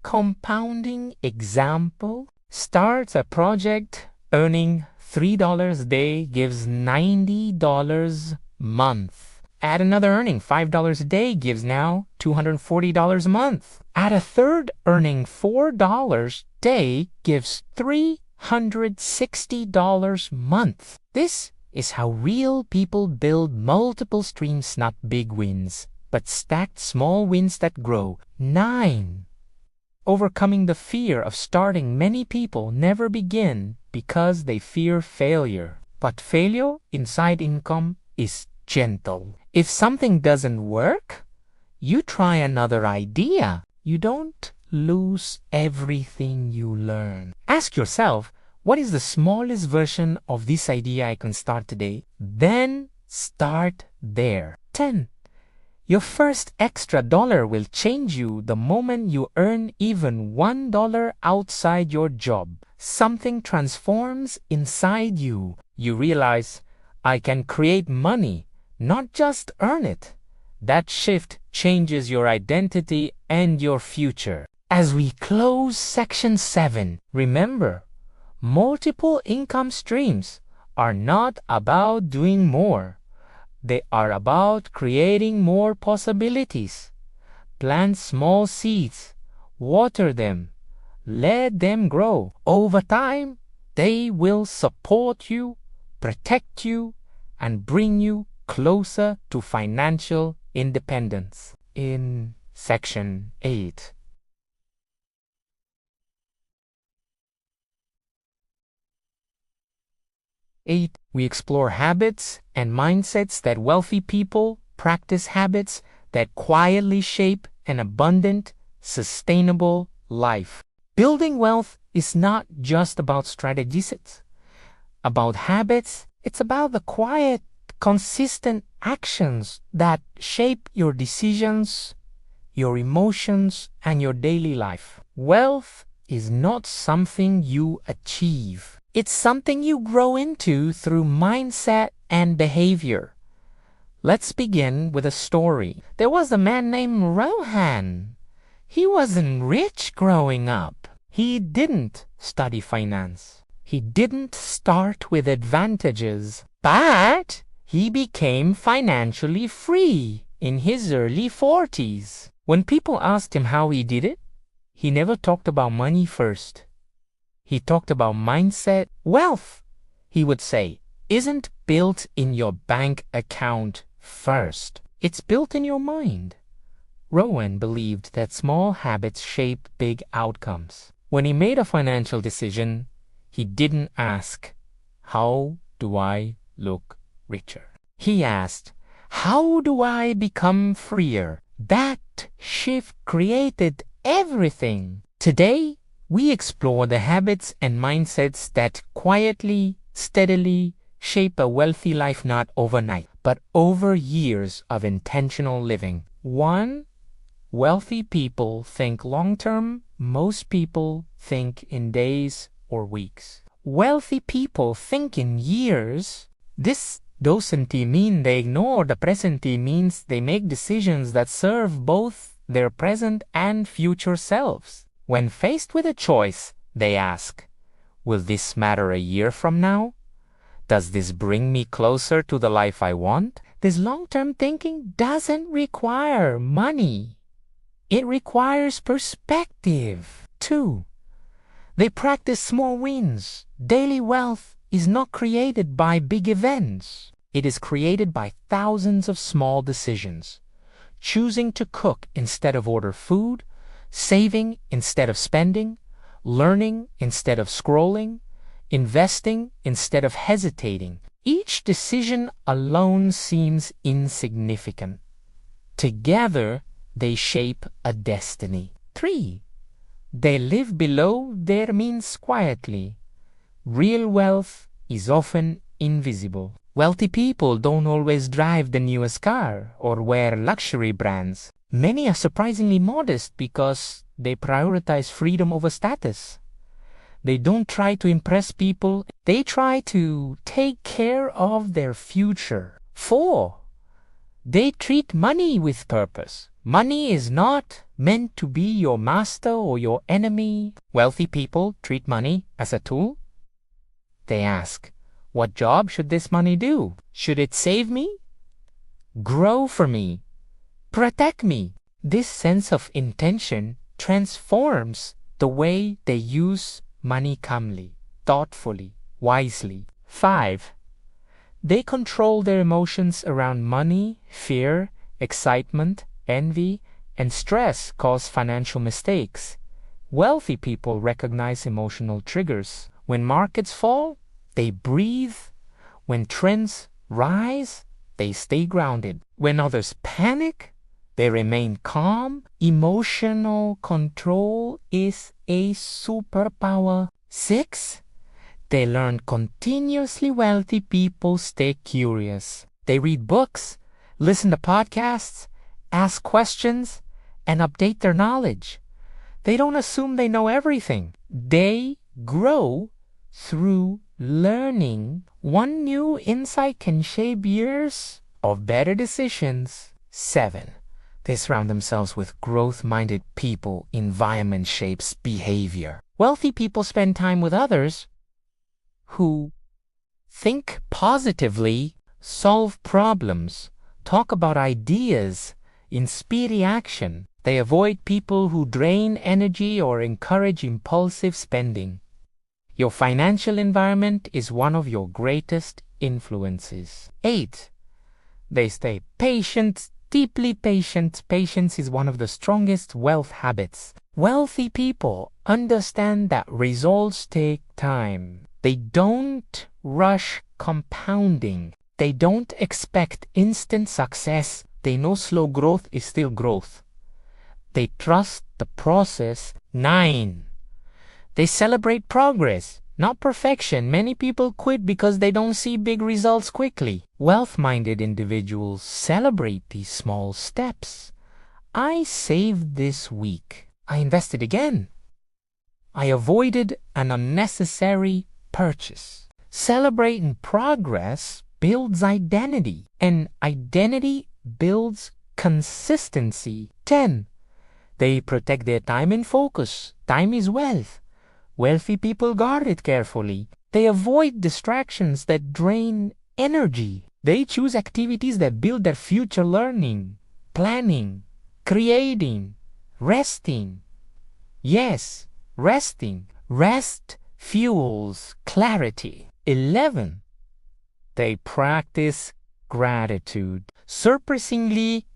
compounding example. Starts a project earning $3 a day, gives $90 a month. Add another earning $5 a day, gives now $240 a month. Add a third earning $4 a day, gives $360 a month. This is how real people build multiple streams, not big wins, but stacked small wins that grow. 9. Overcoming the fear of starting. Many people never begin because they fear failure. But failure inside income is gentle. If something doesn't work, you try another idea. You don't lose everything you learn. Ask yourself, what is the smallest version of this idea I can start today? Then start there. 10. Your first extra dollar will change you the moment you earn even $1 outside your job. Something transforms inside you. You realize, I can create money, not just earn it. That shift changes your identity and your future. As we close section 7, remember, multiple income streams are not about doing more. They are about creating more possibilities. Plant small seeds, water them, let them grow. Over time, they will support you, protect you, and bring you closer to financial independence. In section 8. We explore habits and mindsets that wealthy people practice, habits that quietly shape an abundant, sustainable life. Building wealth is not just about strategies, it's about habits. It's about the quiet, consistent actions that shape your decisions, your emotions, and your daily life. Wealth is not something you achieve. It's something you grow into through mindset and behavior. Let's begin with a story. There was a man named Rohan. He wasn't rich growing up. He didn't study finance. He didn't start with advantages. But he became financially free in his early 40s. When people asked him how he did it, he never talked about money first. He talked about mindset. Wealth, he would say, isn't built in your bank account first. It's built in your mind. Rowan believed that small habits shape big outcomes. When he made a financial decision, he didn't ask, how do I look richer? He asked, how do I become freer? That shift created everything. Today, we explore the habits and mindsets that quietly, steadily shape a wealthy life, not overnight, but over years of intentional living. 1. Wealthy people think long-term. Most people think in days or weeks. Wealthy people think in years. This doesn't mean they ignore the present. It means they make decisions that serve both their present and future selves. When faced with a choice, they ask, will this matter a year from now? Does this bring me closer to the life I want? This long-term thinking doesn't require money. It requires perspective. 2. They practice small wins. Daily wealth is not created by big events. It is created by thousands of small decisions. Choosing to cook instead of order food, saving instead of spending, learning instead of scrolling, investing instead of hesitating. Each decision alone seems insignificant. Together, they shape a destiny. 3. They live below their means quietly. Real wealth is often invisible. Wealthy people don't always drive the newest car or wear luxury brands. Many are surprisingly modest because they prioritize freedom over status. They don't try to impress people. They try to take care of their future. 4. They treat money with purpose. Money is not meant to be your master or your enemy. Wealthy people treat money as a tool. They ask, what job should this money do? Should it save me? Grow for me? Protect me? This sense of intention transforms the way they use money calmly, thoughtfully, wisely. 5. They control their emotions around money. Fear, excitement, envy, and stress cause financial mistakes. Wealthy people recognize emotional triggers. When markets fall, they breathe. When trends rise, they stay grounded. When others panic, they remain calm. Emotional control is a superpower. 6. They learn continuously. Wealthy people stay curious. They read books, listen to podcasts, ask questions, and update their knowledge. They don't assume they know everything. They grow through learning. One new insight can shape years of better decisions. 7. They surround themselves with growth-minded people. Environment shapes behavior. Wealthy people spend time with others who think positively, solve problems, talk about ideas, inspire action. They avoid people who drain energy or encourage impulsive spending. Your financial environment is one of your greatest influences. 8. They stay patient, deeply patient. Patience is one of the strongest wealth habits. Wealthy people understand that results take time. They don't rush compounding. They don't expect instant success. They know slow growth is still growth. They trust the process. 9. They celebrate progress, not perfection. Many people quit because they don't see big results quickly. Wealth-minded individuals celebrate these small steps. I saved this week. I invested again. I avoided an unnecessary purchase. Celebrating progress builds identity, and identity builds consistency. 10. They protect their time and focus. Time is wealth. Wealthy people guard it carefully. They avoid distractions that drain energy. They choose activities that build their future: learning, planning, creating, resting. Yes, resting. Rest fuels clarity. 11. They practice gratitude. Surprisingly,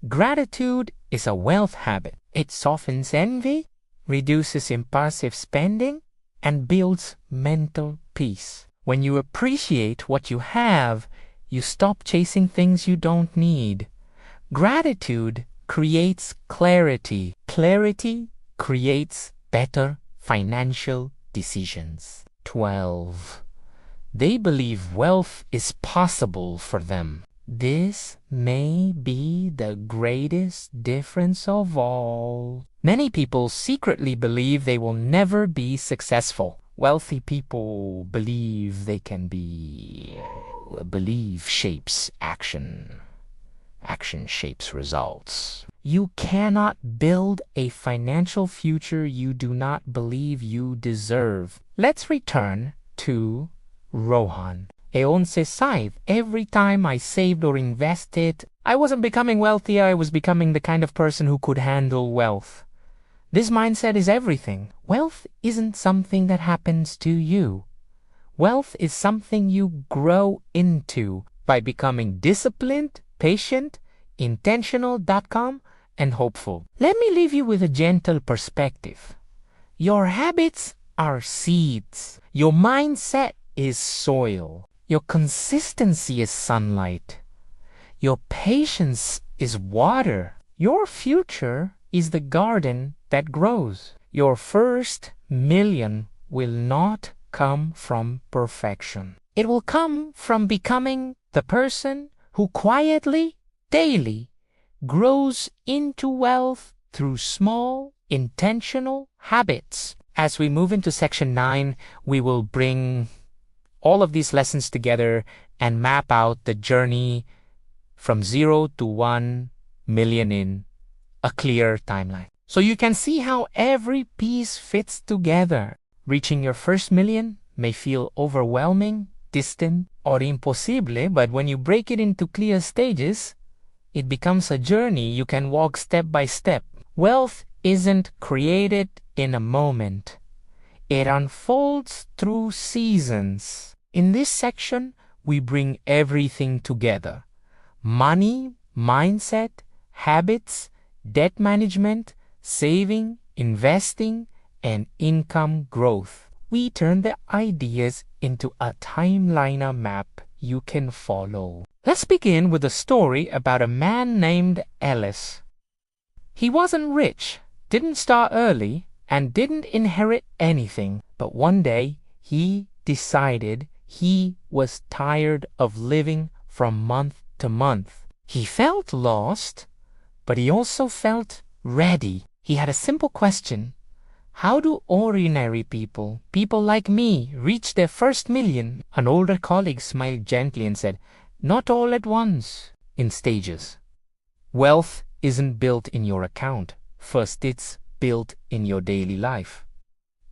gratitude is a wealth habit. It softens envy, reduces impulsive spending, and builds mental peace. When you appreciate what you have, you stop chasing things you don't need. Gratitude creates clarity. Clarity creates better financial decisions. 12. They believe wealth is possible for them. This may be the greatest difference of all. Many people secretly believe they will never be successful. Wealthy people believe they can be. Belief shapes action. Action shapes results. You cannot build a financial future you do not believe you deserve. Let's return to Rohan. Aeon says scythe. Every time I saved or invested, I wasn't becoming wealthier, I was becoming the kind of person who could handle wealth. This mindset is everything. Wealth isn't something that happens to you. Wealth is something you grow into by becoming disciplined, patient, intentional.com, and hopeful. Let me leave you with a gentle perspective. Your habits are seeds. Your mindset is soil. Your consistency is sunlight. Your patience is water. Your future is the garden that grows. Your first million will not come from perfection. It will come from becoming the person who quietly, daily, grows into wealth through small, intentional habits. As we move into section 9, we will bring all of these lessons together and map out the journey from 0 to 1 million in a clear timeline. So you can see how every piece fits together. Reaching your first million may feel overwhelming, distant, or impossible, but when you break it into clear stages, it becomes a journey you can walk step by step. Wealth isn't created in a moment. It unfolds through seasons. In this section, we bring everything together. Money, mindset, habits, debt management, saving, investing, and income growth. We turn the ideas into a timeliner map you can follow. Let's begin with a story about a man named Ellis. He wasn't rich, didn't start early, and didn't inherit anything, but one day he decided he was tired of living from month to month. He felt lost, but he also felt ready. He had a simple question. How do ordinary people like me, reach their first million? An older colleague smiled gently and said, not all at once, in stages. Wealth isn't built in your account. First, it's built in your daily life.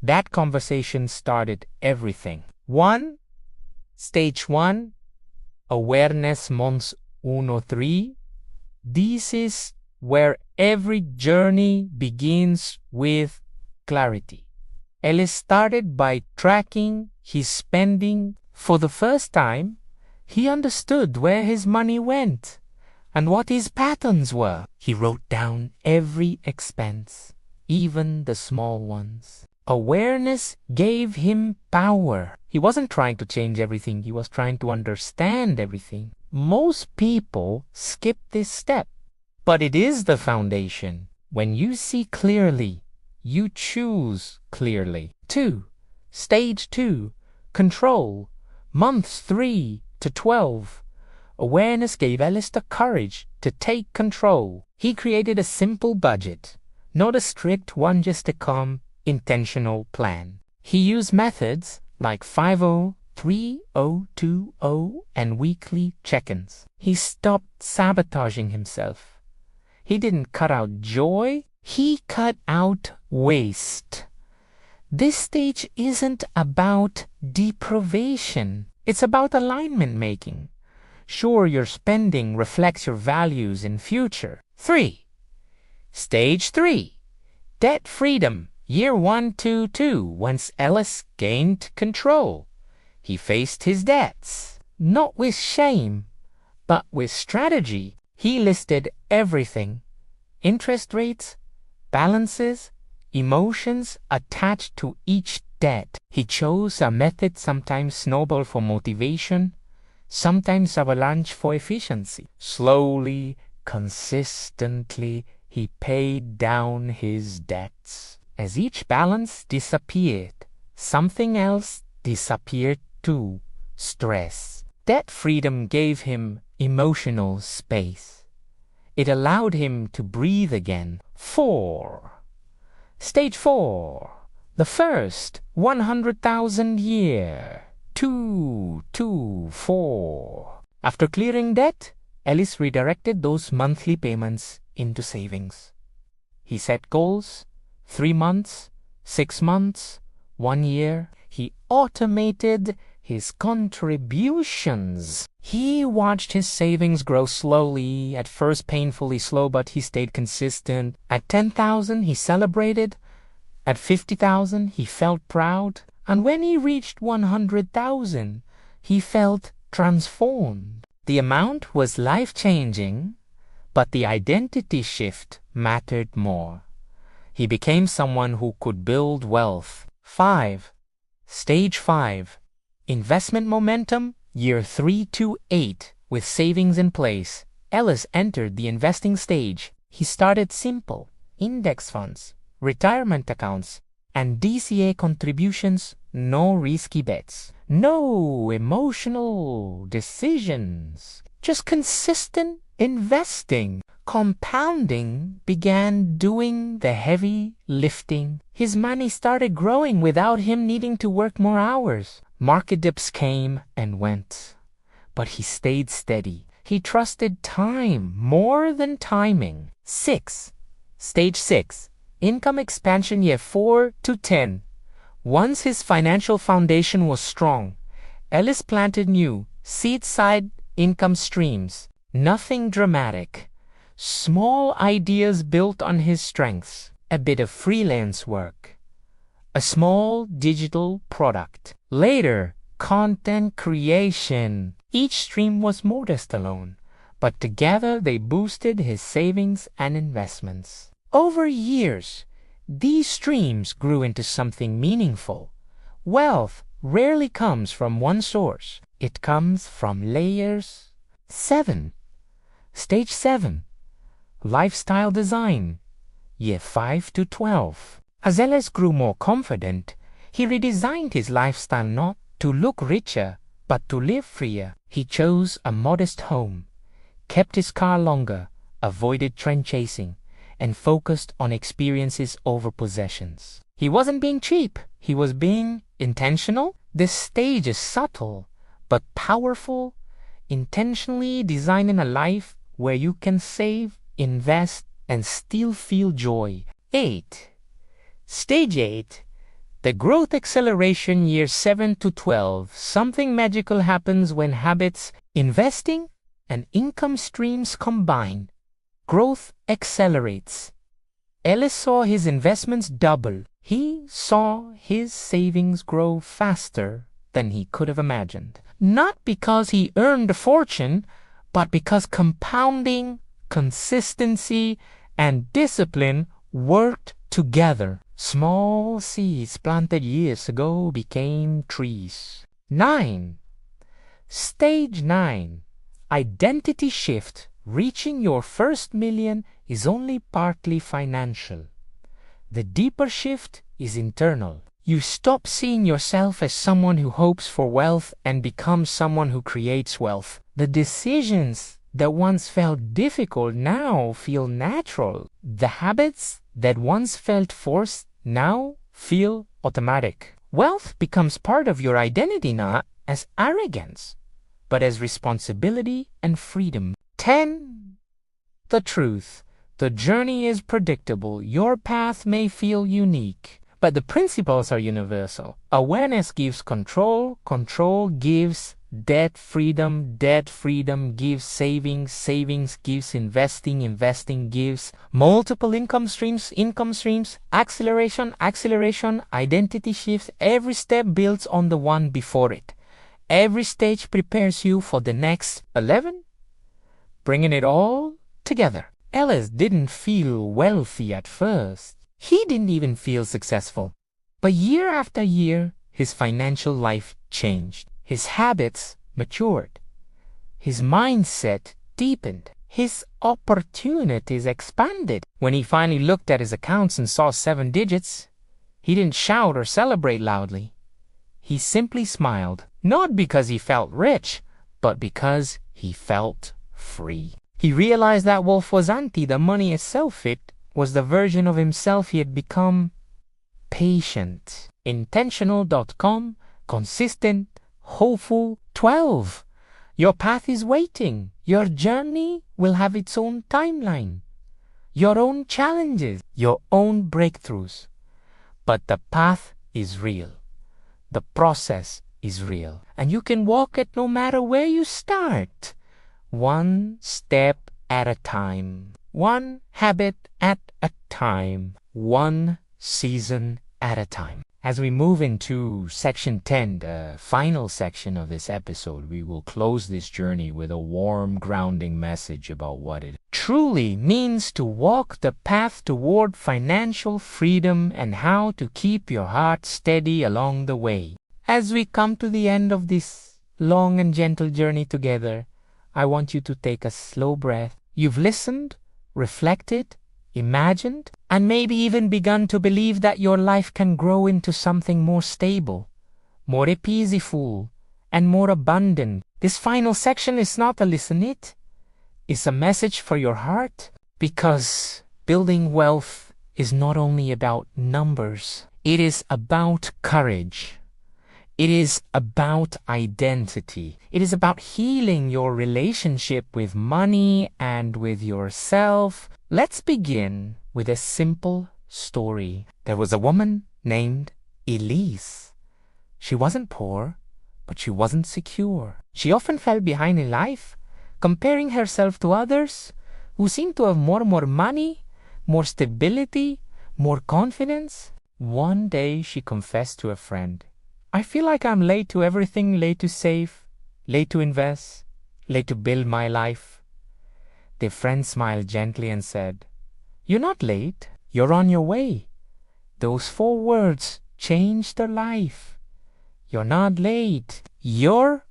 That conversation started everything. Stage 1, awareness months 1-3. This is where every journey begins with clarity. Ellis started by tracking his spending. For the first time, he understood where his money went and what his patterns were. He wrote down every expense, even the small ones. Awareness gave him power. He wasn't trying to change everything, he was trying to understand everything. Most people skip this step, but it is the foundation. When you see clearly, you choose clearly. Stage 2, control, months 3-12. Awareness gave Ellis the courage to take control. He created a simple budget, not a strict one, just a calm, intentional plan. He used methods like 50, 3020 and weekly check-ins. He stopped sabotaging himself. He didn't cut out joy, he cut out waste. This stage isn't about deprivation. It's about alignment making. Sure, your spending reflects your values in future. Stage 3, debt freedom, year 1-2. Once Ellis gained control, he faced his debts, not with shame, but with strategy. He listed everything: interest rates, balances, emotions attached to each debt. He chose a method sometimes snowball for motivation, sometimes avalanche for efficiency. Slowly, consistently, he paid down his debts. As each balance disappeared, something else disappeared too: stress. Debt freedom gave him emotional space. It allowed him to breathe again. Stage 4, the first 100,000 year. 2-4. After clearing debt, Ellis redirected those monthly payments into savings. He set goals: 3 months, 6 months, 1 year. He automated his contributions. He watched his savings grow slowly, at first painfully slow, but he stayed consistent. At 10,000, he celebrated. At 50,000, he felt proud. And when he reached 100,000, he felt transformed. The amount was life-changing, but the identity shift mattered more. He became someone who could build wealth. 5. Stage 5. Investment momentum, year 3 to 8. With savings in place, Ellis entered the investing stage. He started simple: index funds, retirement accounts, and DCA contributions. No risky bets, no emotional decisions, just consistent investing. Compounding began doing the heavy lifting. His money started growing without him needing to work more hours. Market dips came and went, but he stayed steady. He trusted time more than timing. 6. Stage 6. Income expansion, year 4 to 10. Once his financial foundation was strong, Ellis planted new, seed-side income streams. Nothing dramatic. Small ideas built on his strengths. A bit of freelance work. A small digital product. Later, content creation. Each stream was modest alone, but together they boosted his savings and investments. Over years, these streams grew into something meaningful. Wealth rarely comes from one source. It comes from layers. 7. Stage 7. Lifestyle design, year 5 to 12. As Ellis grew more confident, he redesigned his lifestyle not to look richer, but to live freer. He chose a modest home, kept his car longer, avoided trend chasing, and focused on experiences over possessions. He wasn't being cheap, he was being intentional. This stage is subtle, but powerful. Intentionally designing a life where you can save, invest, and still feel joy. 8. Stage 8. The growth acceleration, year 7 to 12. Something magical happens when habits, investing, and income streams combine. Growth accelerates. Ellis saw his investments double. He saw his savings grow faster than he could have imagined. Not because he earned a fortune, but because compounding, consistency, and discipline worked together. Small seeds planted years ago became trees. 9. Stage 9. Identity shift. Reaching your first million is only partly financial. The deeper shift is internal. You stop seeing yourself as someone who hopes for wealth and become someone who creates wealth. The decisions that once felt difficult now feel natural. The habits that once felt forced now feel automatic. Wealth becomes part of your identity not as arrogance, but as responsibility and freedom. 10. The truth. The journey is predictable. Your path may feel unique, but the principles are universal. Awareness gives control. Control gives debt freedom gives savings, savings gives investing, investing gives multiple income streams, acceleration, identity shifts. Every step builds on the one before it. Every stage prepares you for the next. 11. Bringing it all together. Ellis didn't feel wealthy at first. He didn't even feel successful. But year after year, his financial life changed. His habits matured. His mindset deepened. His opportunities expanded. When he finally looked at his accounts and saw 7 digits, he didn't shout or celebrate loudly. He simply smiled, not because he felt rich, but because he felt free. He realized that wealth was anti the money itself. It was the version of himself he had become. Patient. Intentional.com. Consistent. Hopeful. 12. Your path is waiting. Your journey will have its own timeline, your own challenges, your own breakthroughs. But the path is real. The process is real, and you can walk it no matter where you start. One step at a time, one habit at a time, one season at a time. As we move into section 10, the final section of this episode, we will close this journey with a warm, grounding message about what it truly means to walk the path toward financial freedom and how to keep your heart steady along the way. As we come to the end of this long and gentle journey together, I want you to take a slow breath. You've listened, reflected, imagined, and maybe even begun to believe that your life can grow into something more stable, more peaceful, and more abundant. This final section is not a listen it. It's a message for your heart, because building wealth is not only about numbers. It is about courage. It is about identity. It is about healing your relationship with money and with yourself. Let's begin with a simple story. There was a woman named Elise. She wasn't poor, but she wasn't secure. She often fell behind in life, comparing herself to others who seemed to have more money, more stability, more confidence. One day she confessed to a friend, "I feel like I'm late to everything, late to save, late to invest, late to build my life." The friend smiled gently and said, "You're not late, you're on your way." Those 4 words changed her life. You're not late, you're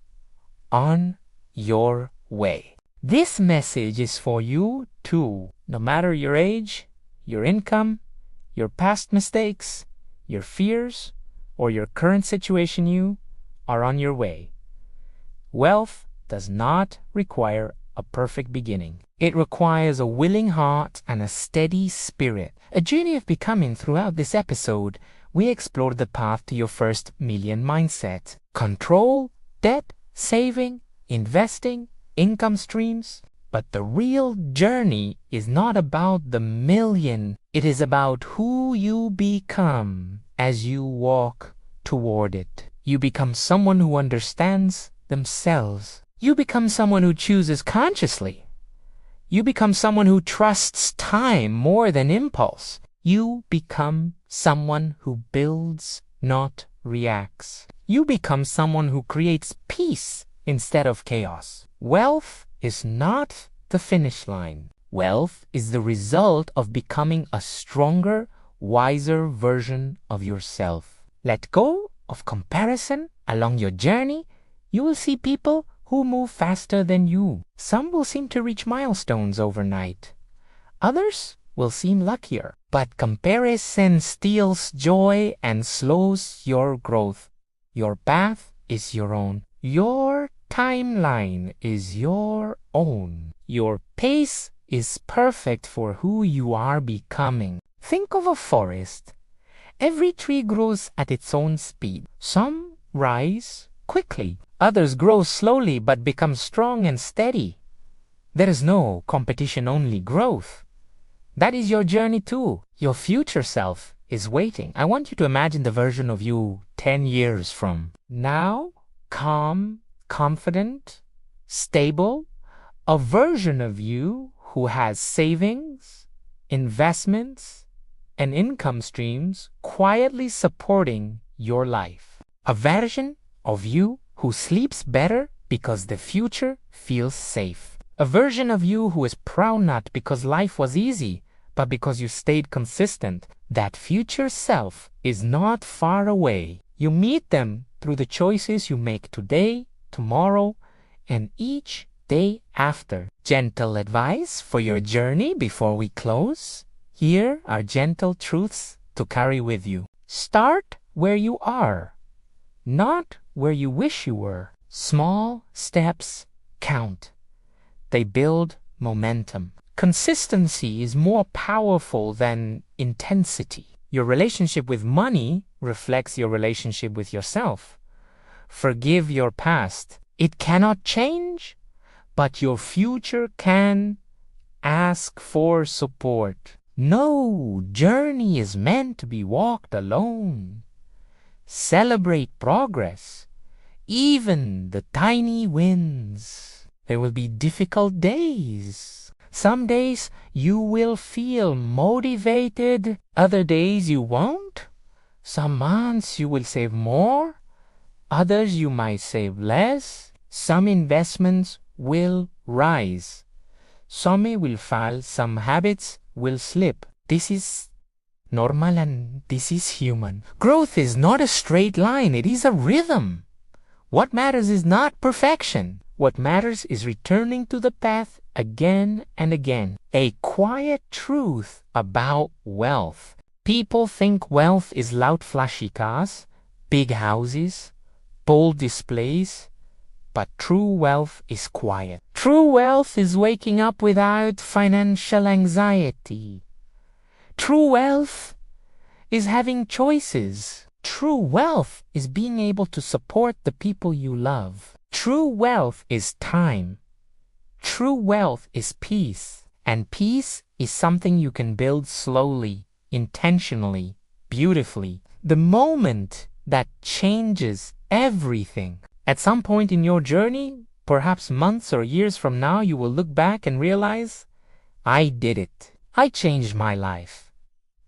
on your way. This message is for you too. No matter your age, your income, your past mistakes, your fears, or your current situation, you are on your way. Wealth does not require a perfect beginning. It requires a willing heart and a steady spirit. A journey of becoming. Throughout this episode, we explore the path to your first million mindset. Control, debt, saving, investing, income streams. But the real journey is not about the million. It is about who you become as you walk toward it. You become someone who understands themselves. You become someone who chooses consciously. You become someone who trusts time more than impulse. You become someone who builds, not reacts. You become someone who creates peace instead of chaos. Wealth is not the finish line. Wealth is the result of becoming a stronger, wiser version of yourself. Let go of comparison. Along your journey, you will see people who move faster than you. Some will seem to reach milestones overnight. Others will seem luckier. But comparison steals joy and slows your growth. Your path is your own. Your timeline is your own. Your pace is perfect for who you are becoming. Think of a forest. Every tree grows at its own speed. Some rise quickly. Others grow slowly but become strong and steady. There is no competition, only growth. That is your journey too. Your future self is waiting. I want you to imagine the version of you 10 years from now. Calm, confident, stable. A version of you who has savings, investments, and income streams quietly supporting your life. A version of you who sleeps better because the future feels safe. A version of you who is proud not because life was easy, but because you stayed consistent. That future self is not far away. You meet them through the choices you make today, tomorrow, and each day after. Gentle advice for your journey before we close. Here are gentle truths to carry with you. Start where you are, not where you wish you were. Small steps count. They build momentum. Consistency is more powerful than intensity. Your relationship with money reflects your relationship with yourself. Forgive your past. It cannot change, but your future can. Ask for support. No journey is meant to be walked alone. Celebrate progress. even the tiny wins. There will be difficult days. Some days you will feel motivated, other days you won't. Some months you will save more, others you might save less. Some investments will rise. Some will fall, some habits will slip. This is normal and this is human. Growth is not a straight line, it is a rhythm. What matters is not perfection. What matters is returning to the path again and again. A quiet truth about wealth. People think wealth is loud flashy cars, big houses, bold displays, but true wealth is quiet. True wealth is waking up without financial anxiety. True wealth is having choices. True wealth is being able to support the people you love. True wealth is time. True wealth is peace. And peace is something you can build slowly, intentionally, beautifully. The moment that changes everything. At some point in your journey, perhaps months or years from now, you will look back and realize, I did it. I changed my life.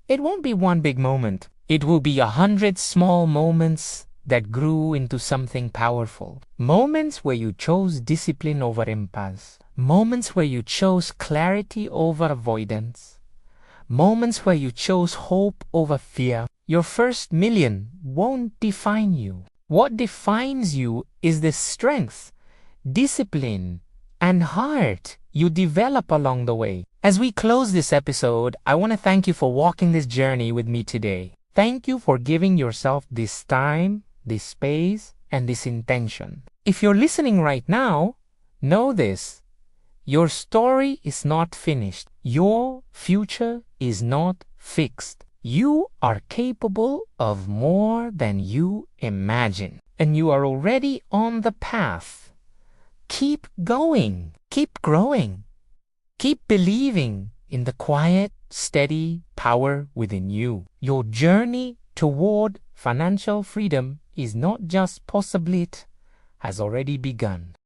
It won't be one big moment. It will be 100 small moments that grew into something powerful. Moments where you chose discipline over impasse. Moments where you chose clarity over avoidance. Moments where you chose hope over fear. Your first million won't define you. What defines you is the strength, discipline, and heart you develop along the way. As we close this episode, I want to thank you for walking this journey with me today. Thank you for giving yourself this time, this space, and this intention. If you're listening right now, know this. Your story is not finished. Your future is not fixed. You are capable of more than you imagine. And you are already on the path. Keep going. Keep growing. Keep believing in the quiet, steady power within you. Your journey toward financial freedom is not just possible, it has already begun.